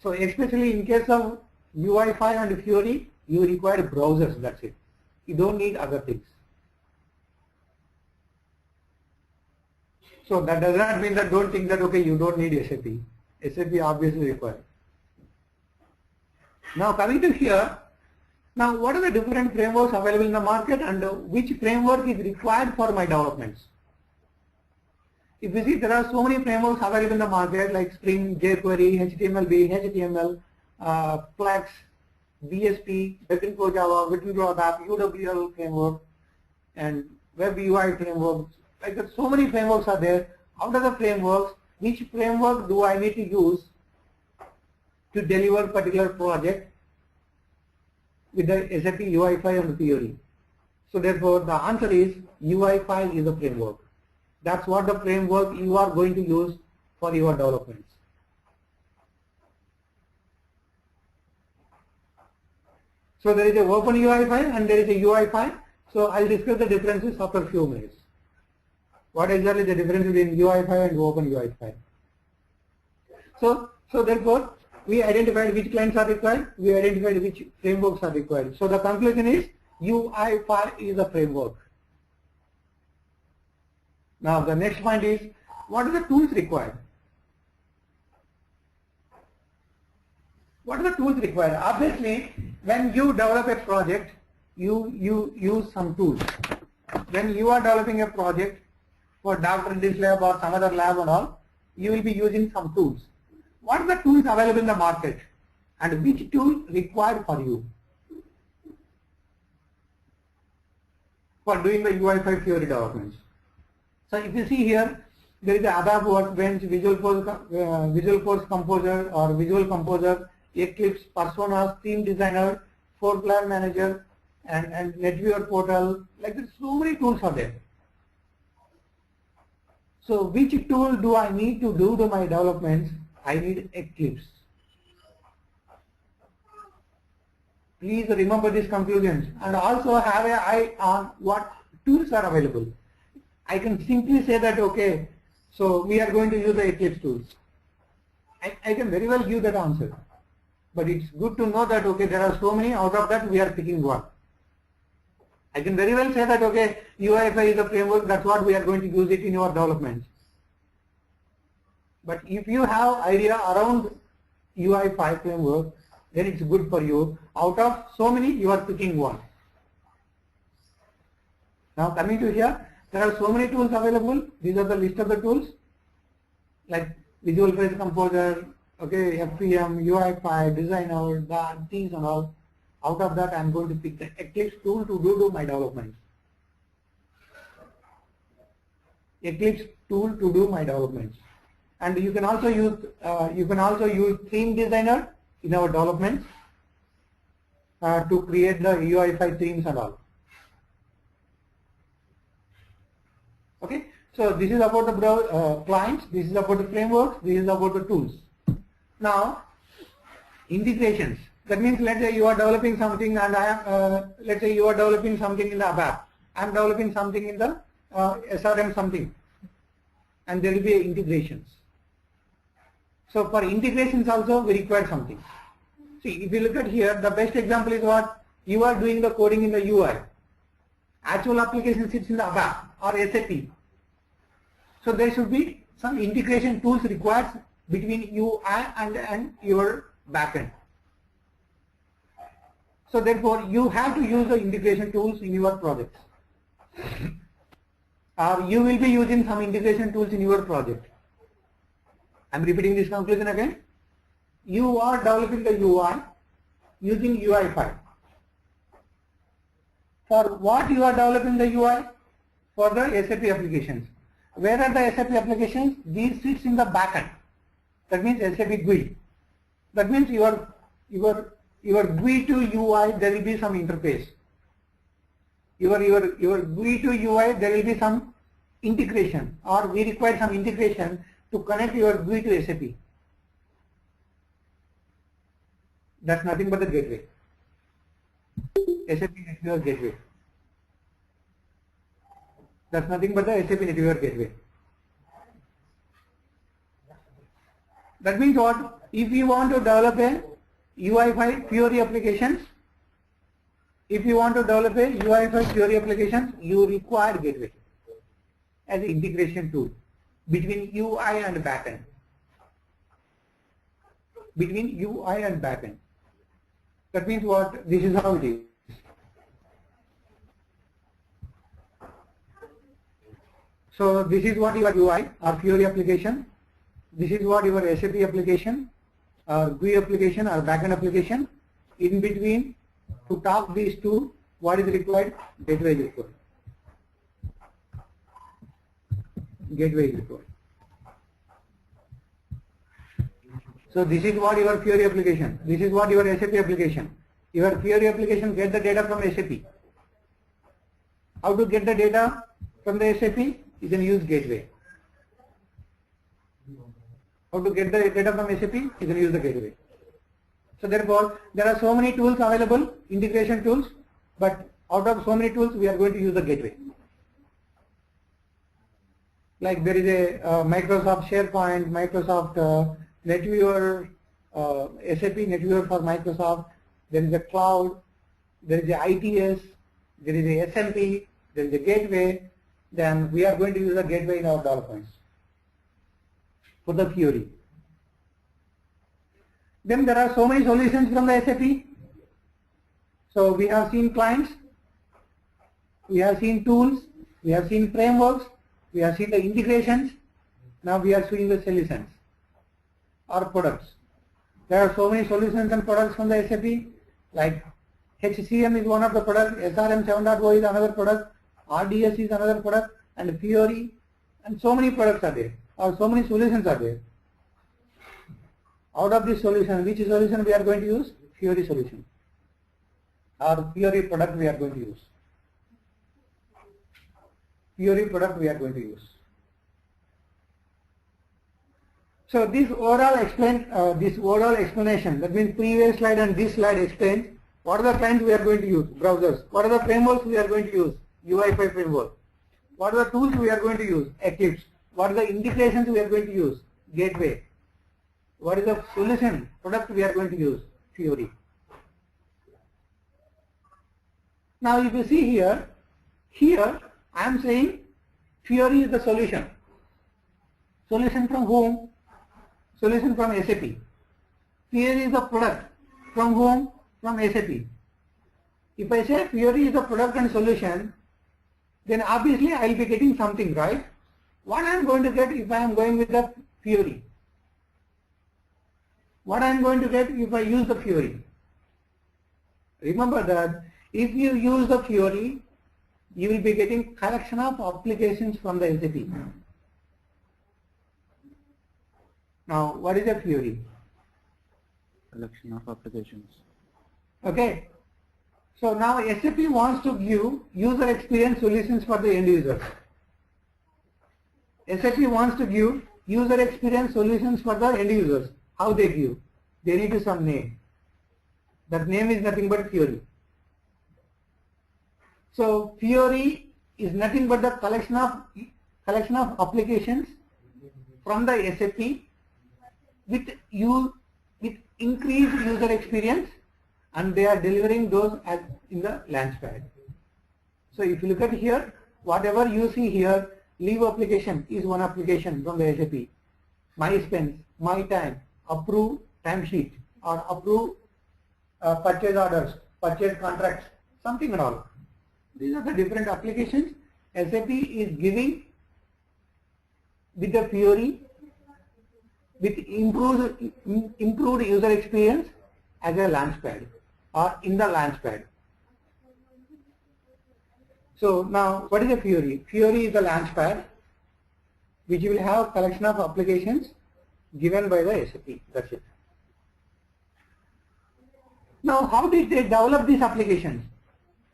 So especially in case of UI5 and Fiori, you require browsers, that's it. You don't need other things. So that does not mean that don't think that, okay, you don't need SAP. SAP obviously required. Now coming to here, now what are the different frameworks available in the market and which framework is required for my developments? If you see, there are so many frameworks available in the market like Spring, jQuery, HTML5, HTML, Plex, BSP, Web Info Java, Web Info ABAP, UWL framework, and Web UI framework. Like that, so many frameworks are there. Out of the frameworks, which framework do I need to use to deliver particular project with the SAP UI5 and Fiori? So therefore, the answer is UI5 is the framework. That's what the framework you are going to use for your developments. So there is a open UI5 and there is a UI5. So I'll discuss the differences after a few minutes. What exactly the difference between UI5 and open UI5? So therefore, we identified which clients are required, we identified which frameworks are required. So the conclusion is UI5 is a framework. Now the next point is, what are the tools required? What are the tools required? Obviously, when you develop a project, you use some tools. When you are developing a project for Dr. Reddy's lab or some other lab and all, you will be using some tools. What are the tools available in the market and which tool required for you for doing the UI5 Fiori developments? So if you see here, there is a ABAP Workbench, Visual Force Composer or Visual Composer, Eclipse, Personas, Theme Designer, Floor Plan Manager, and NetWeaver Portal. Like this, so many tools are there. So which tool do I need to do my developments? I need Eclipse. Please remember these conclusions and also have an eye on what tools are available. I can simply say that, okay, so we are going to use the Eclipse tools. I can very well give that answer. But it's good to know that, okay, there are so many, out of that we are picking one. I can very well say that, okay, UI5 is a framework, that's what we are going to use it in your developments. But if you have idea around UI5 framework, then it's good for you. Out of so many, you are picking one. Now coming to here, there are so many tools available. These are the list of the tools like Visual Basic Composer, okay, FPM, UI5, Designer, that, things and all. Out of that, I am going to pick the Eclipse tool to do my development. Eclipse tool to do my developments. And you can also use Theme Designer in our developments to create the UI5 themes and all. Okay, so this is about the clients, this is about the frameworks, this is about the tools. Now, integrations. That means, let's say you are developing something, and I am, let's say you are developing something in the ABAP. I am developing something in the SRM something, and there will be integrations. So for integrations also we require something. See, if you look at here, the best example is what? You are doing the coding in the UI. Actual application sits in the ABAP or SAP. So there should be some integration tools required between UI and your backend. So therefore, you have to use the integration tools in your projects. You will be using some integration tools in your project. I am repeating this conclusion again. You are developing the UI using UI5. For what you are developing the UI? For the SAP applications. Where are the SAP applications? These sits in the backend. That means SAP GUI. That means your GUI to UI, there will be some interface. Your GUI to UI, there will be some integration, or we require some integration to connect your GUI to SAP. That's nothing but the gateway. SAP Network Gateway. That's nothing but the SAP Network Gateway. That means what? If you want to develop a UI5 Fiori applications, if you want to develop a UI5 Fiori applications, you require gateway as an integration tool between UI and backend. Between UI and backend. That means what? This is how it is. So this is what your UI or Fiori application. This is what your SAP application or GUI application or backend application. In between, to talk these two, what is required? Gateway is required. Gateway is required. So this is what your Fiori application. This is what your SAP application. Your Fiori application get the data from SAP. How to get the data from the SAP? You can use gateway. How to get the data from SAP? You can use the gateway. So therefore, there are so many tools available, integration tools, but out of so many tools, we are going to use the gateway. Like there is a Microsoft SharePoint, Microsoft NetWeaver, SAP NetWeaver for Microsoft, there is a cloud, there is a ITS, there is a SMP, there is a gateway, then we are going to use a gateway in our developments for the Fiori. Then there are so many solutions from the SAP. So we have seen clients, we have seen tools, we have seen frameworks, we have seen the integrations, now we are seeing the solutions or products. There are so many solutions and products from the SAP, like HCM is one of the products, SRM 7.0 is another product, RDS is another product, and Fiori, and so many products are there, or so many solutions are there. Out of this solution, which solution we are going to use? Fiori solution, or Fiori product we are going to use. Fiori product we are going to use. So this overall explanation, that means previous slide and this slide explains what are the clients we are going to use, browsers, what are the frameworks we are going to use, UI5 framework, what are the tools we are going to use, Eclipse, what are the integrations we are going to use, Gateway, what is the solution product we are going to use, Fiori. Now if you see here I am saying Fiori is the solution. Solution from whom? Solution from SAP. Fiori is the product. From whom? From SAP. If I say Fiori is the product and solution, then obviously I will be getting something, right? What I am going to get if I am going with the Fiori? What I am going to get if I use the Fiori? Remember that if you use the Fiori, you will be getting collection of applications from the SAP. Now, what is a Fiori?
Collection of applications.
Okay. So now SAP wants to give user experience solutions for the end users. SAP wants to give user experience solutions for the end users. How they give? They need some name. That name is nothing but Fiori. So Fiori is nothing but the collection of applications from the SAP with increased user experience, and they are delivering those as in the Launchpad. So if you look at here, whatever you see here, leave application is one application from the SAP. My spends, my time, approve timesheet, or approve purchase orders, purchase contracts, something and all. These are the different applications SAP is giving with the Fiori, with improved user experience as a Launchpad or in the Launchpad. So now what is a Fiori? Fiori is the Launchpad which will have collection of applications given by the SAP. That's it. Now how did they develop these applications?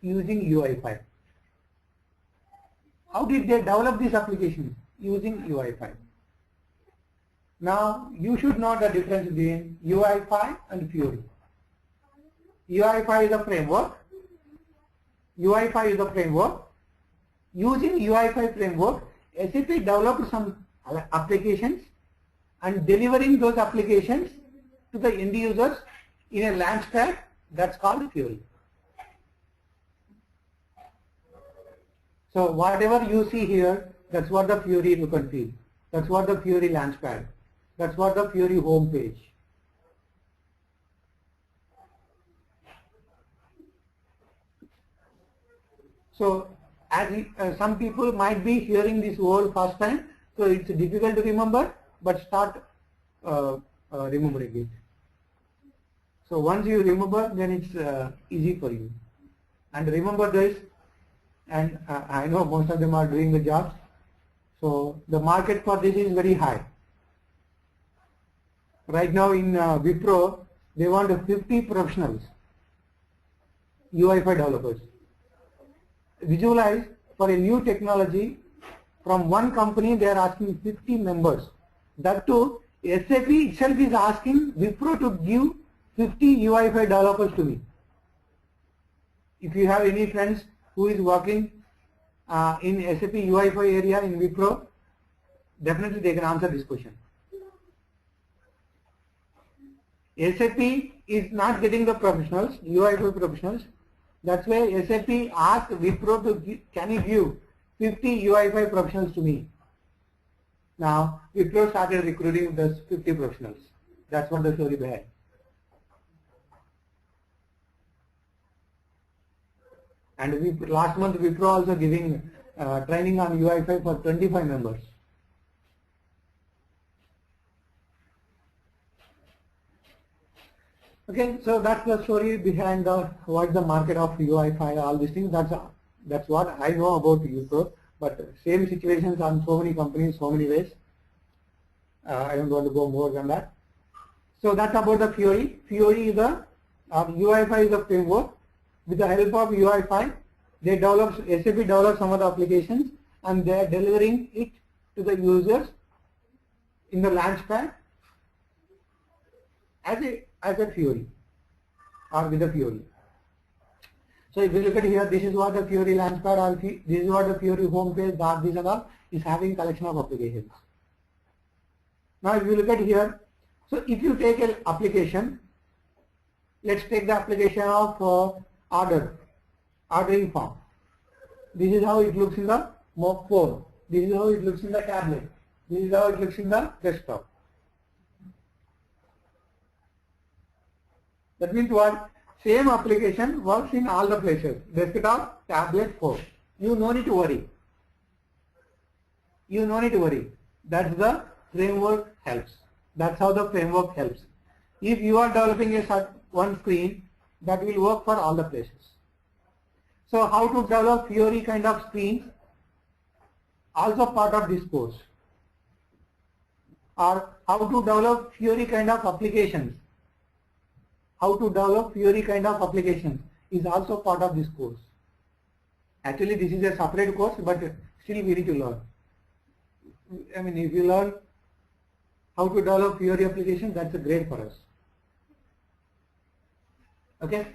Using UI5. How did they develop these applications? Using UI5. Now you should know the difference between UI5 and Fiori. UI5 is a framework. UI5 is a framework. Using UI5 framework, SAP developed some applications and delivering those applications to the end users in a Launchpad, that's called Fiori. So whatever you see here, that's what the Fiori look and feel. That's what the Fiori Launchpad. That's what the Fiori home page. So as some people might be hearing this word first time, so it's difficult to remember, but start remembering it. So once you remember, then it's easy for you. And remember this, and I know most of them are doing the jobs, so the market for this is very high. Right now in Wipro, they want 50 professionals, UI5 developers. Visualize, for a new technology, from one company they are asking 50 members. That too, SAP itself is asking Wipro to give 50 UI5 developers to me. If you have any friends who is working in SAP UI5 area in Wipro, definitely they can answer this question. SAP is not getting the professionals, UI5 professionals. That's why SAP asked Wipro to give, can you give 50 UI5 professionals to me? Now Wipro started recruiting those 50 professionals. That's what the story behind. And last month Wipro also giving training on UI5 for 25 members. Okay, so that's the story behind what's the market of UI5, all these things. That's what I know about Wipro. But same situations on so many companies, so many ways. I don't want to go more than that. So that's about the Fiori. Fiori is UI5 is a framework. With the help of UI5, they SAP develops some of the applications and they are delivering it to the users in the Launchpad as a Fiori or with a Fiori. So if you look at here, this is what the Fiori Launchpad or this is what the Fiori homepage, this and all is having collection of applications. Now if you look at here, so if you take an application, let's take the application of ordering form. This is how it looks in the phone. This is how it looks in the tablet. This is how it looks in the desktop. That means what? Same application works in all the places. Desktop, tablet, phone. You no need to worry. You no need to worry. That's the framework helps. That's how the framework helps. If you are developing one screen, that will work for all the places. So how to develop Fiori kind of screens, also part of this course. Or how to develop Fiori kind of applications. How to develop Fiori kind of applications is also part of this course. Actually this is a separate course, but still we need to learn. I mean, if you learn how to develop Fiori applications, that's a great for us. Okay,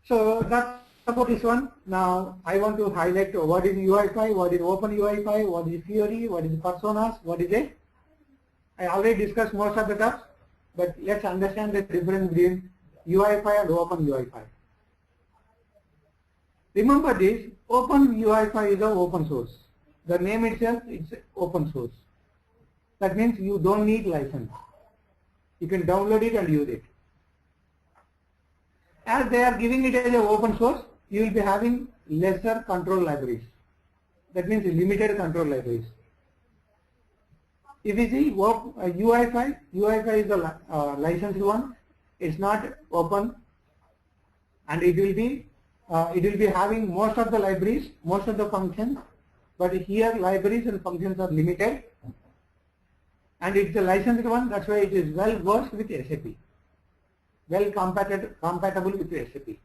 so that's about this one. Now I want to highlight what is UI5, what is Open UI5, what is Fiori, what is personas, what is it. I already discussed most of the stuff, but let's understand the difference between UI5 and Open UI5. Remember this, Open UI5 is an open source. The name itself is open source. That means you don't need license. You can download it and use it. As they are giving it as an open source, you will be having lesser control libraries. That means limited control libraries. If you see UI5, UI5 is the licensed one. It's not open, and it will be having most of the libraries, most of the functions. But here libraries and functions are limited, and it's a licensed one. That's why it is well versed with SAP, well compatible with SAP.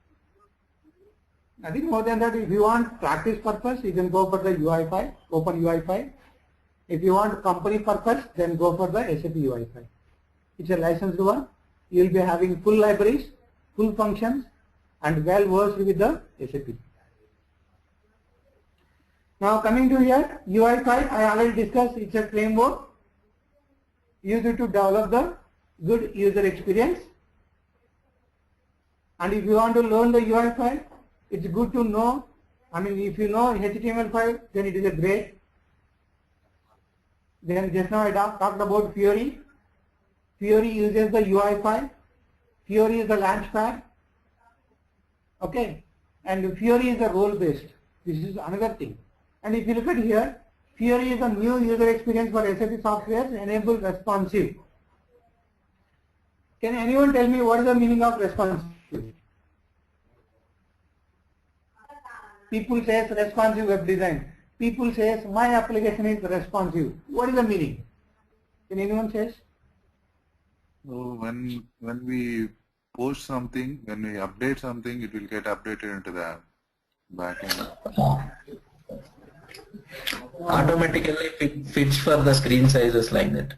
Nothing more than that. If you want practice purpose, you can go for the UI5, Open UI5. If you want company purpose, then go for the SAP UI5. It's a licensed one. You will be having full libraries, full functions, and well versed with the SAP. Now coming to here, UI5, I already discussed, it's a framework used to develop the good user experience. And if you want to learn the UI5, it's good to know, I mean, if you know HTML5, then it is a great. Then just now I talked about Fiori. Fiori uses the UI5. Fiori is the launchpad. Okay. And Fiori is the role based. This is another thing. And if you look at here, Fiori is a new user experience for SAP software enable responsive. Can anyone tell me what is the meaning of responsive? People say responsive web design. People say my application is responsive. What is the meaning? Can anyone say?
So when we post something, when we update something, it will get updated into the backend.
Automatically fits for the screen sizes like that.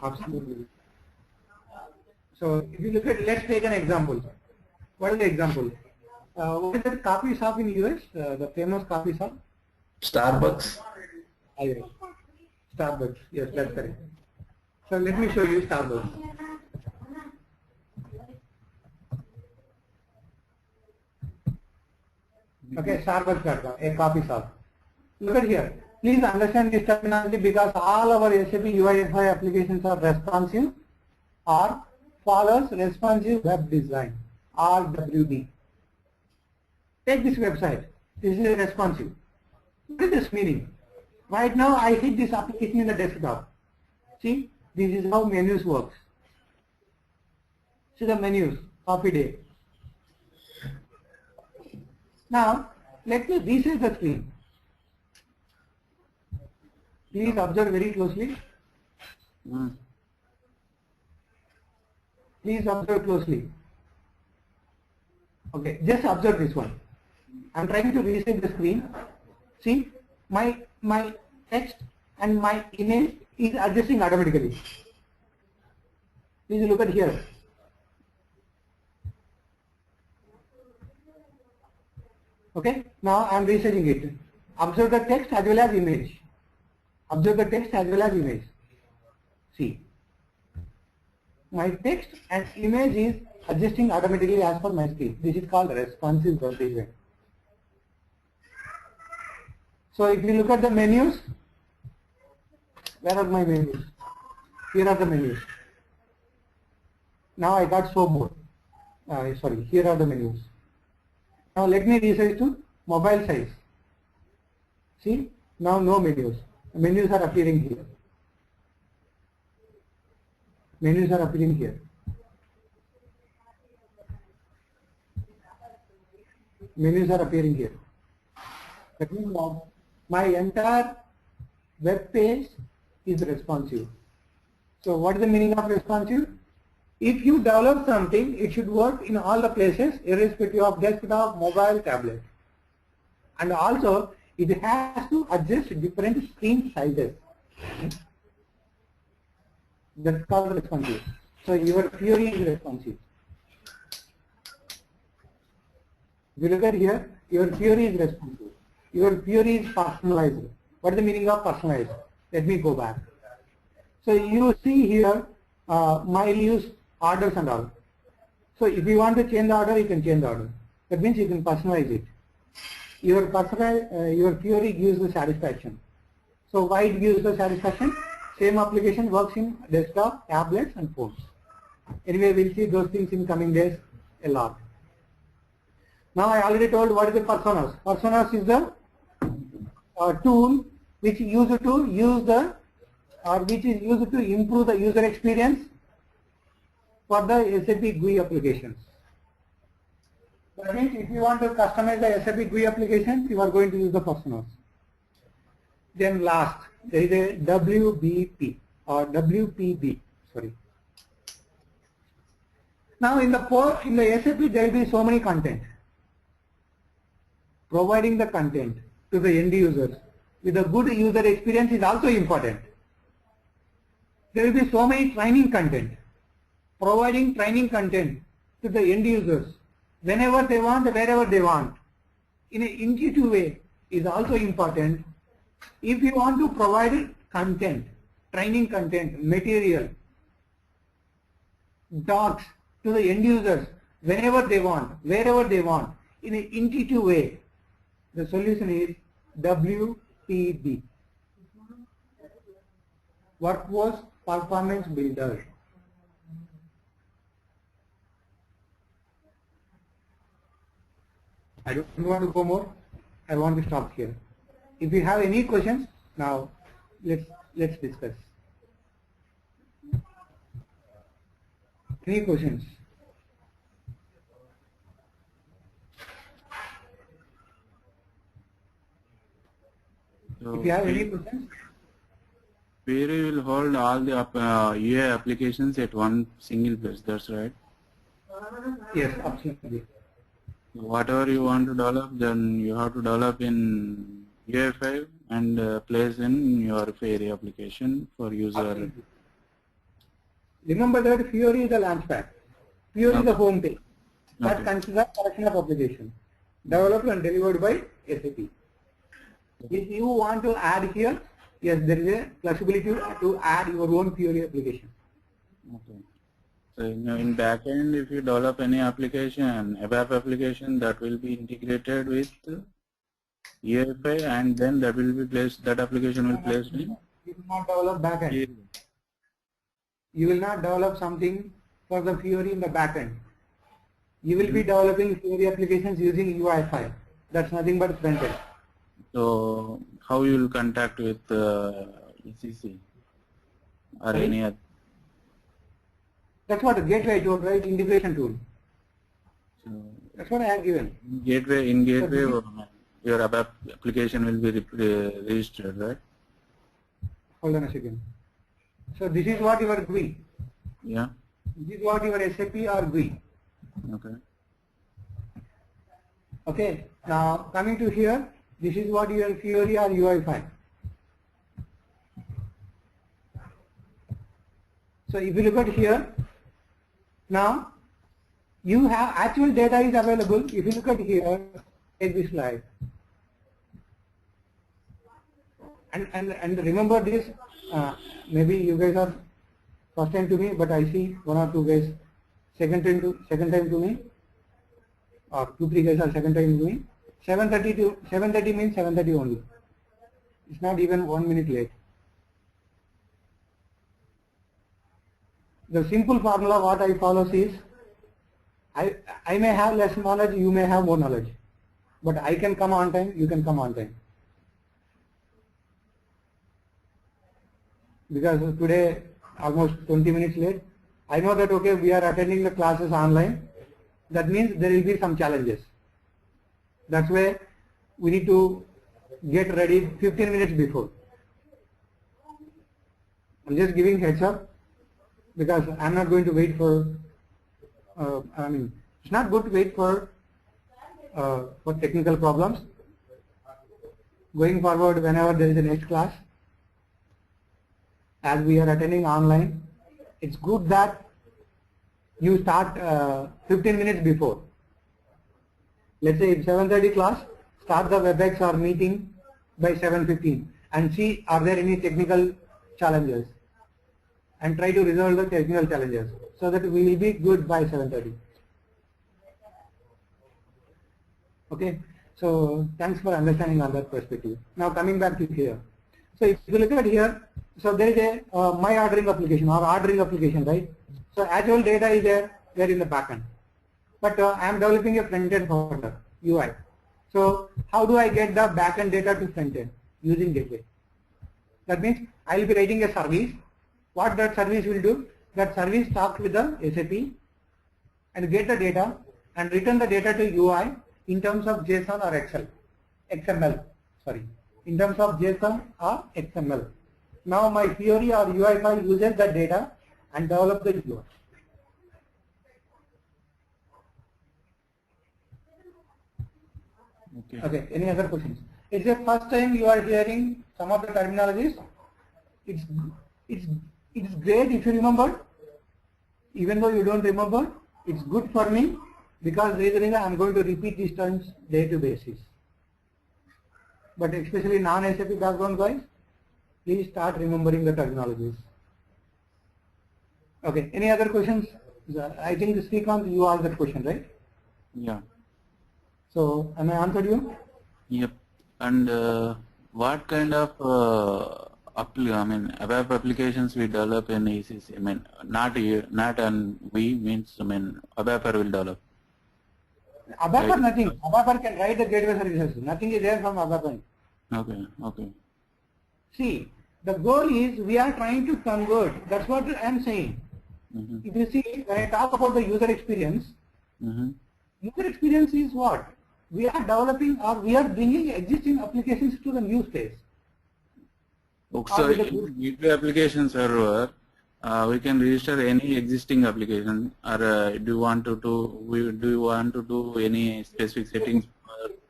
Absolutely. So if you look at, let's take an example. What is the example? What is that coffee shop in US? The famous coffee shop?
Starbucks.
Yes. Starbucks. Yes, that's correct. So let me show you Starbucks. Okay, Starbucks.com, a coffee shop. Look at here. Please understand this terminology because all our SAP UI5 applications are responsive or follows responsive web design, RWD. Take this website. This is responsive. What is this meaning? Right now I hit this application in the desktop. See, this is how menus works. See the menus, coffee day. Now, let me reset the screen. Please observe very closely. Please observe closely. Okay, just observe this one. I am trying to reset the screen. See, my text and my image is adjusting automatically. Please look at here. Okay, now I am resizing it. Observe the text as well as image. Observe the text as well as image. See, my text and image is adjusting automatically as per my speed. This is called responsive behavior. So if you look at the menus, where are my menus? Here are the menus. Now I got show more. Sorry, here are the menus. Now let me resize to mobile size. See, now no menus. Menus are appearing here. Menus are appearing here. Menus are appearing here. That means my entire web page is responsive. So what is the meaning of responsive? If you develop something, it should work in all the places, irrespective of desktop, mobile, tablet. And also, it has to adjust different screen sizes. That's called responsive. So your Fiori is responsive. If you look at here, your Fiori is responsive. Your Fiori is personalized. What is the meaning of personalized? Let me go back. So you see here, my use orders and all. So if you want to change the order, you can change the order. That means you can personalize it. Your Fiori gives the satisfaction. So why it gives the satisfaction? Same application works in desktop, tablets and phones. Anyway, we'll see those things in coming days a lot. Now I already told what is the personas. Personas is the tool which is used to use the which is used to improve the user experience for the SAP GUI applications. That means if you want to customize the SAP GUI applications, you are going to use the personas. Then last, there is a WBP or WPB. Sorry. Now in the SAP there will be so many content. Providing the content to the end users with a good user experience is also important. There will be so many training content. Providing training content to the end users whenever they want, wherever they want, in an intuitive way is also important. If you want to provide content, training content, material, docs to the end users whenever they want, wherever they want, in an intuitive way, the solution is WPB. Workforce Performance Builder. I don't want to go more. I want to stop here. If you have any questions, now let's discuss. Any questions?
So
if you have any questions,
Fiori will hold all the UI applications at one single place. That's right.
yes, absolutely.
Whatever you want to develop, then you have to develop in UI5 and place in your Fiori application for user.
Absolutely. Remember that Fiori is the launchpad. Fiori is the home page. That considers collection of application developed and delivered by SAP. If you want to add here, yes, there is a flexibility to add your own Fiori application.
Okay. So in backend, if you develop any application, a web application, that will be integrated with UI5, and then that will be placed. That application will be placed in.
You will not develop backend. You will not develop something for the Fiori in the backend. You will be developing Fiori applications using UI5. That's nothing but front end.
So how you will contact with ECC or any other?
That's what a gateway I told, right? Integration tool.
So
That's what I have given.
in gateway, your application will be registered, right?
Hold on a second. So this is what your GUI.
Yeah.
This is what your SAP or GUI.
Okay.
Okay. Now coming to here, this is what your Fiori or UI5. So if you look at here, Now, you have actual data is available. If you look at here, take this slide. And remember this, maybe you guys are first time to me, but I see one or two guys second time to me, or 2-3 guys are second time to me. 7:30 means 7:30 only. It's not even 1 minute late. The simple formula what I follow is, I may have less knowledge, you may have more knowledge, but I can come on time, you can come on time. Because today almost 20 minutes late, I know that okay, we are attending the classes online. That means there will be some challenges. That's why we need to get ready 15 minutes before. I'm just giving heads up because I'm not going to wait for, it's not good to wait for technical problems. Going forward, whenever there is a next class, as we are attending online, it's good that you start 15 minutes before. Let's say if 7:30 class, start the WebEx or meeting by 7:15 and see are there any technical challenges and try to resolve the technical challenges so that we will be good by 7:30. Okay, so thanks for understanding on that perspective. Now coming back to here. So if you look at here, so there is a my ordering application or ordering application, right? So actual data is there in the backend. But I am developing a front-end for the UI. So how do I get the backend data to front-end? Using gateway. That means I will be writing a service. What that service will do? That service talks with the SAP and get the data and return the data to UI in terms of JSON or XML. Sorry, in terms of JSON or XML. Now my Fiori or UI5 uses that data and develop the UI. Okay, any other questions? It's the first time you are hearing some of the terminologies. It's great if you remember. Even though you don't remember, it's good for me because reason I'm going to repeat these terms day to basis. But especially non-SAP background guys, please start remembering the terminologies. Okay, any other questions? I think Srikanth, you asked that question, right?
Yeah.
So, am I answered you?
Yep. And what kind of web applications we develop in ECC? Not and we means ABAPer will develop.
ABAPer
Right.
nothing. ABAPer can write the gateway services. Nothing is there from ABAPer.
Okay.
See, the goal is we are trying to convert. That's what I am saying. If you see, when I talk about the user experience, user experience is what? We are developing or we are bringing existing applications to the new space.
So in gateway application server, we can register any existing application, or do you want to do any specific settings?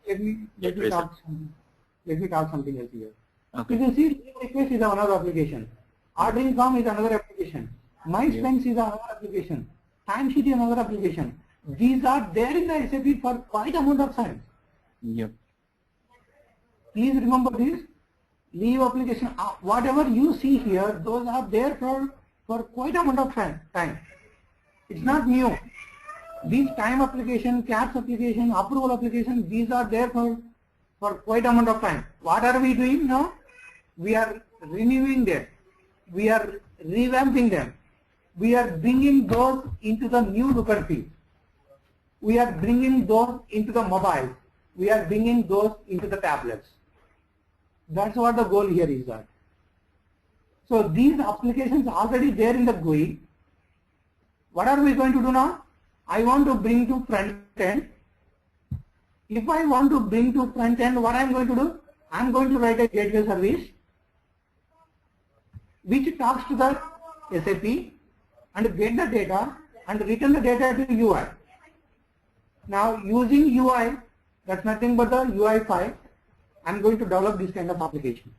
Let me talk something else here.
Okay.
If you see, request is another application. Ordering form is another application. My spends is another application. Timesheet is another application. These are there in the SAP for quite amount of time.
Yep.
Please remember this. Leave application, whatever you see here, those are there for quite amount of time. It's not new. These time application, CATS application, approval application, these are there for quite amount of time. What are we doing now? We are renewing them. We are revamping them. We are bringing those into the new look and feel. We are bringing those into the mobile. We are bringing those into the tablets. That's what the goal here is that. So these applications are already there in the GUI. What are we going to do now? I want to bring to front end. If I want to bring to front end, what I am going to do? I am going to write a gateway service which talks to the SAP and get the data and return the data to UI. Now using UI, that's nothing but the UI5, I am going to develop this kind of application.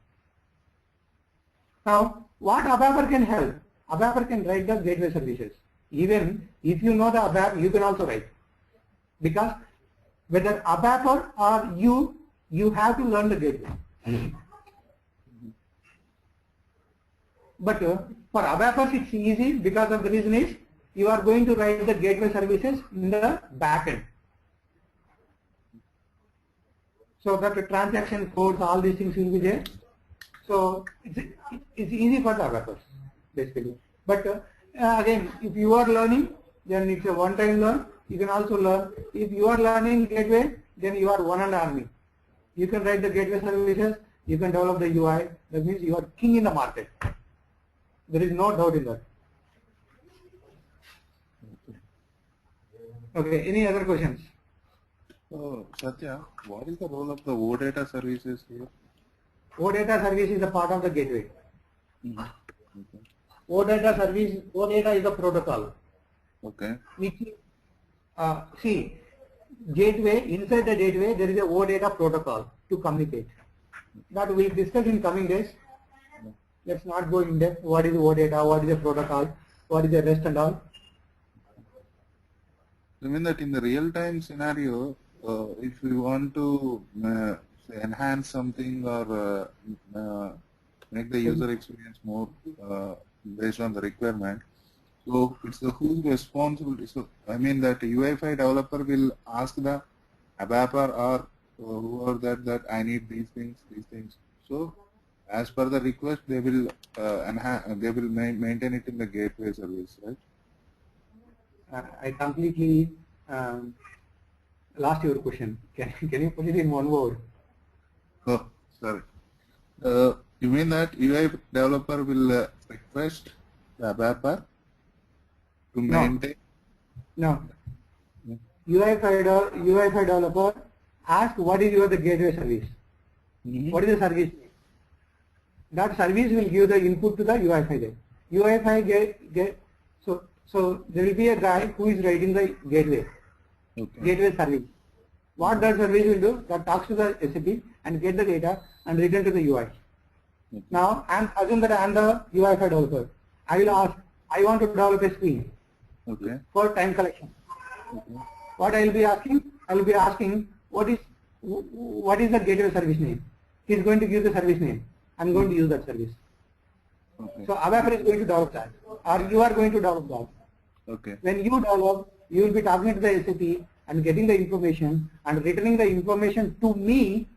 Now what ABAPer can help? ABAPer can write the gateway services. Even if you know the ABAP, you can also write. Because whether ABAP or you have to learn the gateway. But for ABAPers it's easy because of the reason is you are going to write the gateway services in the back end. So that the transaction codes, all these things will be there. So it's easy for the ABAPers basically. But again, if you are learning, then it's a one-time learn. You can also learn. If you are learning gateway, then you are one and army. You can write the gateway services. You can develop the UI. That means you are king in the market. There is no doubt in that. Okay. Any other questions?
So, Satya, what is the role of the OData services here?
OData service is a part of the gateway.
Okay.
OData service, OData is a protocol.
Okay.
Which see, gateway, inside the gateway there is a OData protocol to communicate. That we will discuss in coming days. Let's not go in depth. What is OData? What is the protocol? What is the rest and all?
I mean that in the real-time scenario, if we want to say enhance something or make the user experience more based on the requirement, so it's the who's responsibility. So I mean that UI5 developer will ask the ABAPer or whoever that I need these things. So as per the request, they will maintain it in the gateway service, right?
I completely lost your question. Can you put it in one word?
Oh, sorry. You mean that UI developer will request the ABAPer to maintain?
No. UI5 developer ask what is the gateway service? What is the service name? That service will give the input to the UI5. UI5 so there will be a guy who is writing the gateway.
Okay.
Gateway service. What that service will do? That talks to the SAP and get the data and return to the UI.
Okay.
Now assume that I am the UI5 developer. I will ask, I want to develop a screen for time collection.
Okay.
What I will be asking? I will be asking what is the gateway service name? He is going to give the service name. I am going to use that service.
Okay.
So ABAPer is going to develop that, or you are going to develop that.
Okay.
When you develop, you will be talking to the SAP and getting the information and returning the information to me.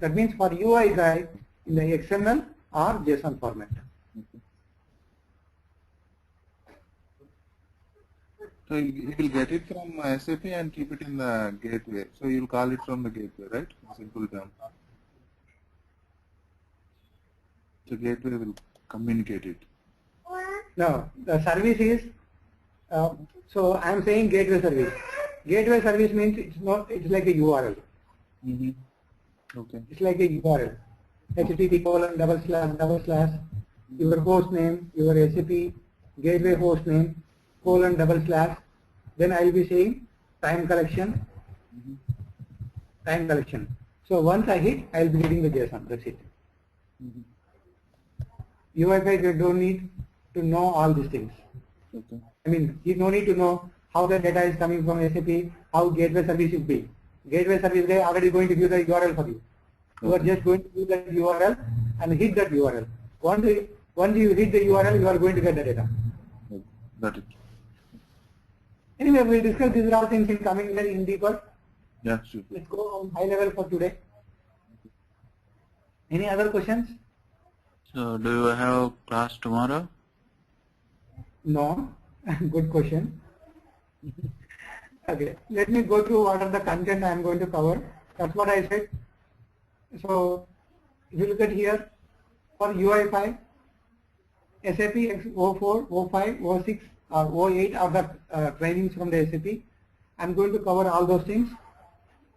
That means for UI guy in the XML or JSON format.
Okay. So he will get it from SAP and keep it in the gateway. So you'll call it from the gateway, right? In simple terms. The gateway will communicate it.
No, the service is, so I am saying gateway service. Gateway service means it's like a URL.
Okay.
It's like a URL. http:// your host name, your SAP gateway host name, :/. Then I will be saying time collection. Time collection. So once I hit, I will be getting the JSON. That's it. UI5 you don't need to know all these things.
Okay.
I mean, you don't need to know how the data is coming from SAP, how gateway service is built. Gateway service guy already going to give the URL for you. You are just going to give that URL and hit that URL. Once you hit the URL, you are going to get the data.
Got it.
Anyway, we'll discuss these all things in coming in deeper.
Yeah, sure.
Let's go on high level for today. Any other questions?
So do you have class tomorrow?
No. Good question. Okay, let me go through what are the content I am going to cover. That's what I said. So if you look at here, for UI5, SAP X04, 05, 06 or 08 are the trainings from the SAP. I am going to cover all those things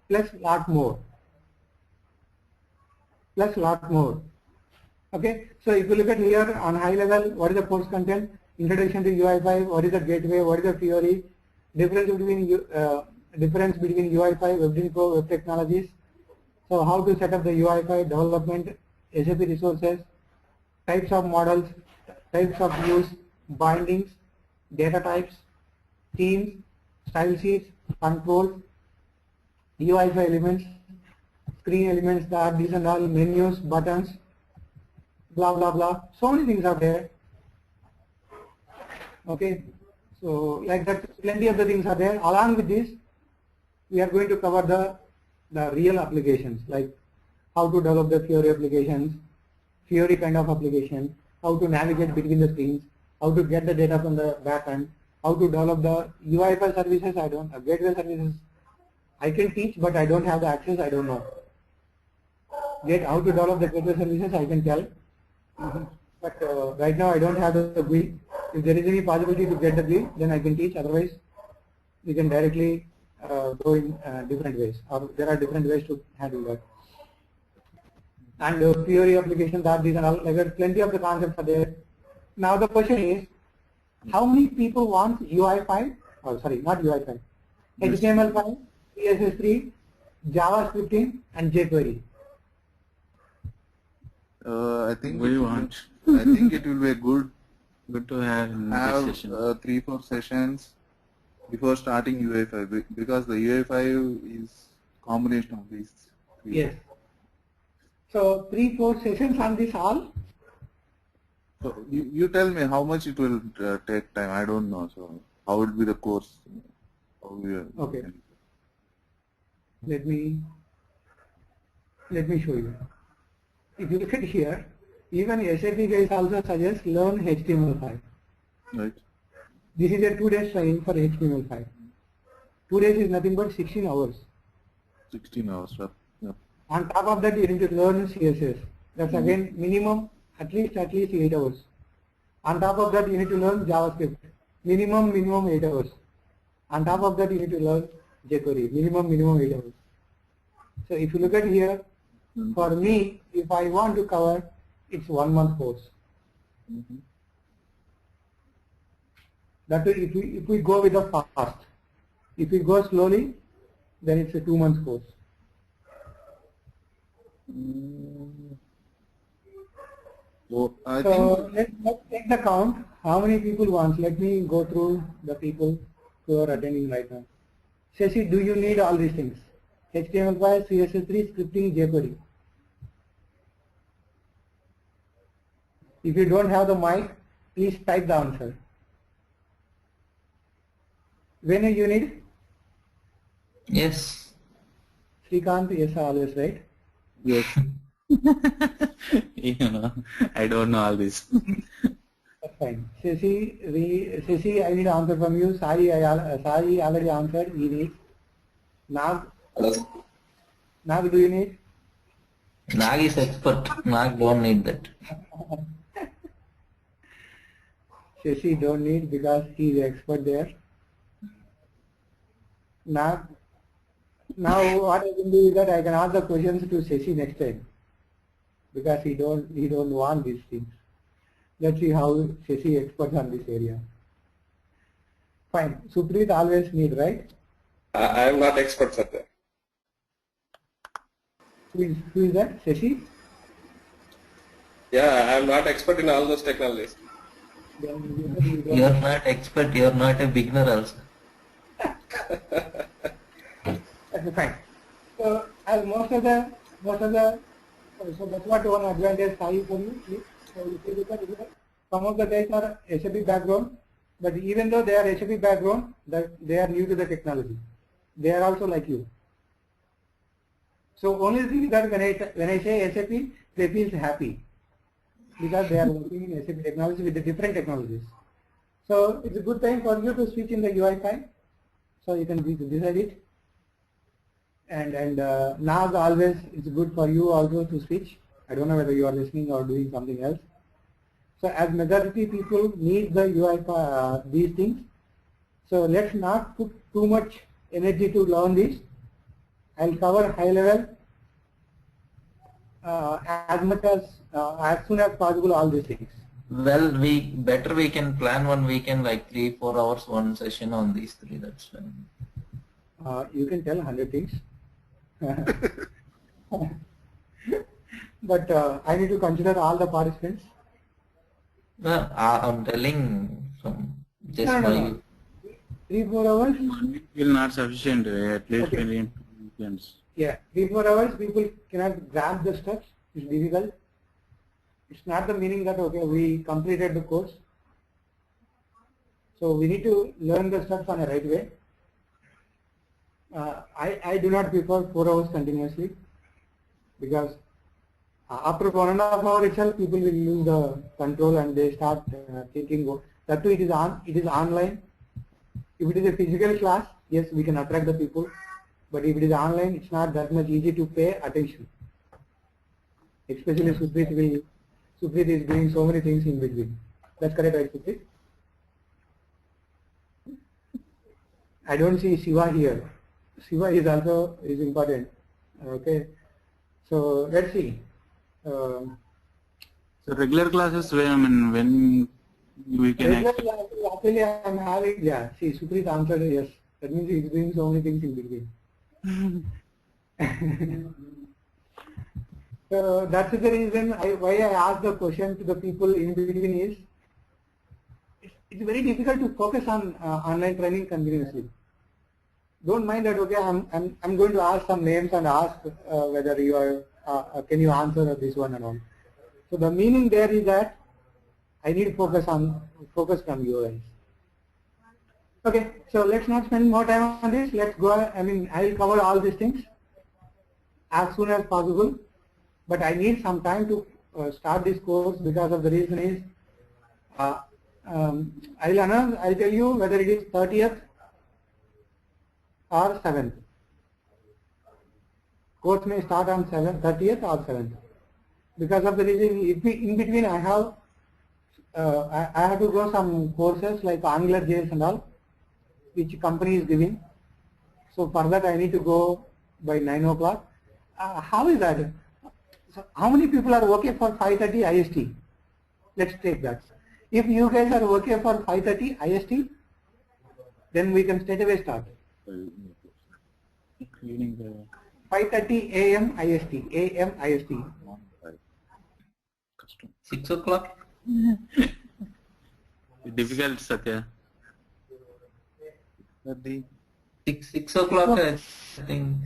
plus lot more. Okay, so if you look at here on high level, what is the course content? Introduction to UI5, what is the gateway, what is the Fiori, difference between UI5, WebDynPro, Web Technologies. So how to set up the UI5 development, SAP resources, types of models, types of views, bindings, data types, themes, style sheets, controls, UI5 elements, screen elements, that, these and all, menus, buttons, blah blah blah. So many things are there. Okay, so like that, plenty of the things are there. Along with this, we are going to cover the real applications, like how to develop the Fiori applications, Fiori kind of application, how to navigate between the screens, how to get the data from the backend, how to develop the UI5 services. Gateway services I can teach, but I don't have the access. I don't know. How to develop the gateway services I can tell, but right now I don't have the GUI. If there is any possibility to get the GUI, then I can teach. Otherwise, we can directly go in different ways, or there are different ways to handle that. And Fiori application, that, these and all, like plenty of the concepts are there. Now the question is, how many people want UI5? Oh, sorry, not UI5. HTML5, CSS3, JavaScripting, and jQuery.
I think
We want.
I think it will be good
Good to have in this session.
3-4 sessions before starting UI5, because the UI5 is combination of these three.
Yes. So 3-4 sessions on this all.
So you tell me how much it will take time. I don't know. So how will be the course?
Okay. Let me show you. If you look at here, even SAP guys also suggest learn HTML5.
Right.
This is a 2 days training for HTML5. 2 days is nothing but 16 hours.
16 hours. Yeah.
On top of that, you need to learn CSS. That's again minimum at least 8 hours. On top of that, you need to learn JavaScript. Minimum 8 hours. On top of that, you need to learn jQuery. Minimum 8 hours. So if you look at here, for me, if I want to cover, it's 1 month course. That way, if we go with the fast. If we go slowly, then it's a 2 months course.
So I
So
think
let's take the count. How many people want? Let me go through the people who are attending right now. Shashi, do you need all these things? HTML5, CSS3, scripting, jQuery. If you don't have the mic, please type the answer. When you need?
Yes.
Srikanth, yes, always, right?
yes.
I don't know all this.
That's fine. Shashi, I need an answer from you. Sari already answered. He needs. Nag, do you need?
Nag is expert. Nag don't need that.
Shashi don't need because he is expert there. Now what I can do is that I can ask the questions to Shashi next time, because he don't want these things. Let's see how Shashi experts on this area. Fine. Supreet always need, right?
I am not expert, sir.
Who is that? Shashi?
Yeah, I am not expert in all those technologies.
You are not expert. You are not a beginner also.
Okay, fine. So as most of the so that's what one advantage I for you. Please. So if you look at it, some of the guys are SAP background, but even though they are SAP background, they are new to the technology. They are also like you. So only thing is that when I say SAP, they feel happy because they are working in SAP technology with the different technologies. So it's a good time for you to switch in the UI5. So you can decide it. And now always it's good for you also to switch. I don't know whether you are listening or doing something else. So as majority people need the UI5 these things. So let's not put too much energy to learn this. I'll cover high level as soon as possible all these things.
Well, we can plan one weekend like 3-4 hours one session on these three. That's fine.
You can tell 100 things. But I need to consider all the participants.
Well, I'm telling some Just
No, no,
my
no. 3-4 hours.
1 week will not sufficient. At least
Okay.
we need weekends.
Yeah, 3-4 hours people cannot grab the steps. It's difficult. It's not the meaning that okay we completed the course. So we need to learn the steps on a right way. I do not prefer 4 hours continuously because after 1.5 hours itself people will lose the control and they start thinking that too it is online. If it is a physical class, yes we can attract the people, but if it is online it's not that much easy to pay attention. Especially Suprit is doing so many things in between. That's correct, right, Suprit? I don't see Shiva here. Shiva is also important. Okay, so let's see.
So regular classes when we can
Regular
expect.
classes, actually I'm having, yeah, see Suprit answered yes. That means he's doing so many things in between. So that's the reason why I asked the question to the people in between is, it's very difficult to focus on online training continuously. Don't mind that, okay, I'm going to ask some names and ask whether you are, can you answer this one and all. So the meaning there is that I need focus from you guys. Okay, so let's not spend more time on this. Let's go, I will cover all these things as soon as possible. But I need some time to start this course because of the reason is, I'll tell you whether it is 30th or 7th. Course may start on 30th or 7th. Because of the reason, if in between I have to go some courses like Angular JS and all, which company is giving. So for that I need to go by 9 o'clock. How is that? So how many people are okay for 5:30 IST? Let's take that. If you guys are okay for 5:30 IST, then we can straight away start. 5:30 AM IST.
6 o'clock.
Difficult, Satya.
6 o'clock. I think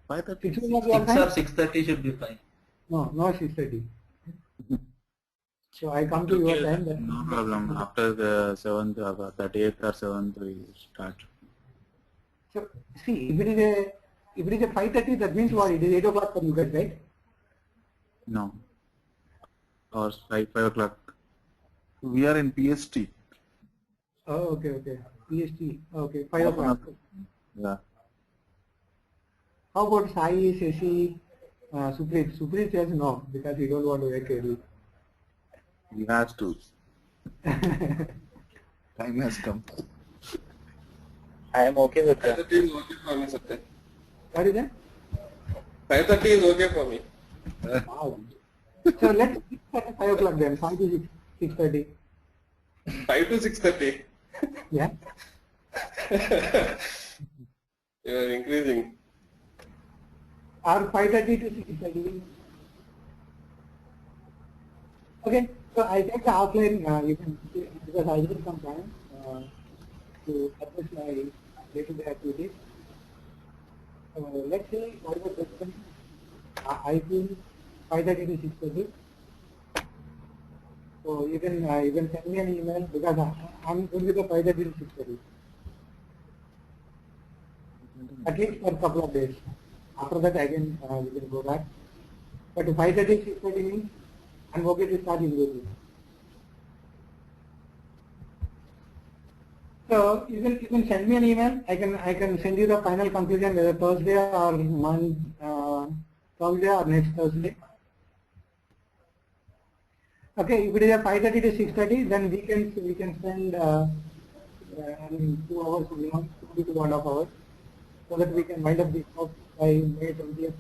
5:30.
6 o'clock
6 or 6:30 should be fine.
No, 6:30. So I come to your time. Then.
No problem. After the 7th or 30th or 7th we start.
So see, if it is a 5:30, that means what? It is 8 o'clock for you guys, right?
No. Or 5 o'clock.
We are in PST.
Oh, okay. PST. Okay, 5 o'clock.
Yeah.
How about Sai, Shashi, Suprit? Suprit says no because he don't want to wake early.
He has to. Time has come.
I am okay with that.
5:30 is okay for me, Satya.
What is that?
5:30 is okay for me.
Wow. So let's start at 5 o'clock then. 5 to 6:30.
5 to 6:30.
Yeah.
You are increasing.
Or 5:30 to 6:30. Okay. So I take the offline. You can because I need some time to address my day-to-day activities. Let's say what is the question? I feel 5:30 to 6:30. So you can send me an email because I'm good with the 5:30 to 6:30. At least for a couple of days. After that again we can go back. But 5:30 6:30 means I'm okay to start immediately. So you can send me an email. I can send you the final conclusion whether Thursday or Thursday or next Thursday. Okay, if it is a 5:30 to 6:30, then we can spend 2 hours minimum, 2 to 1.5 hours, so that we can wind up this work by May 20th.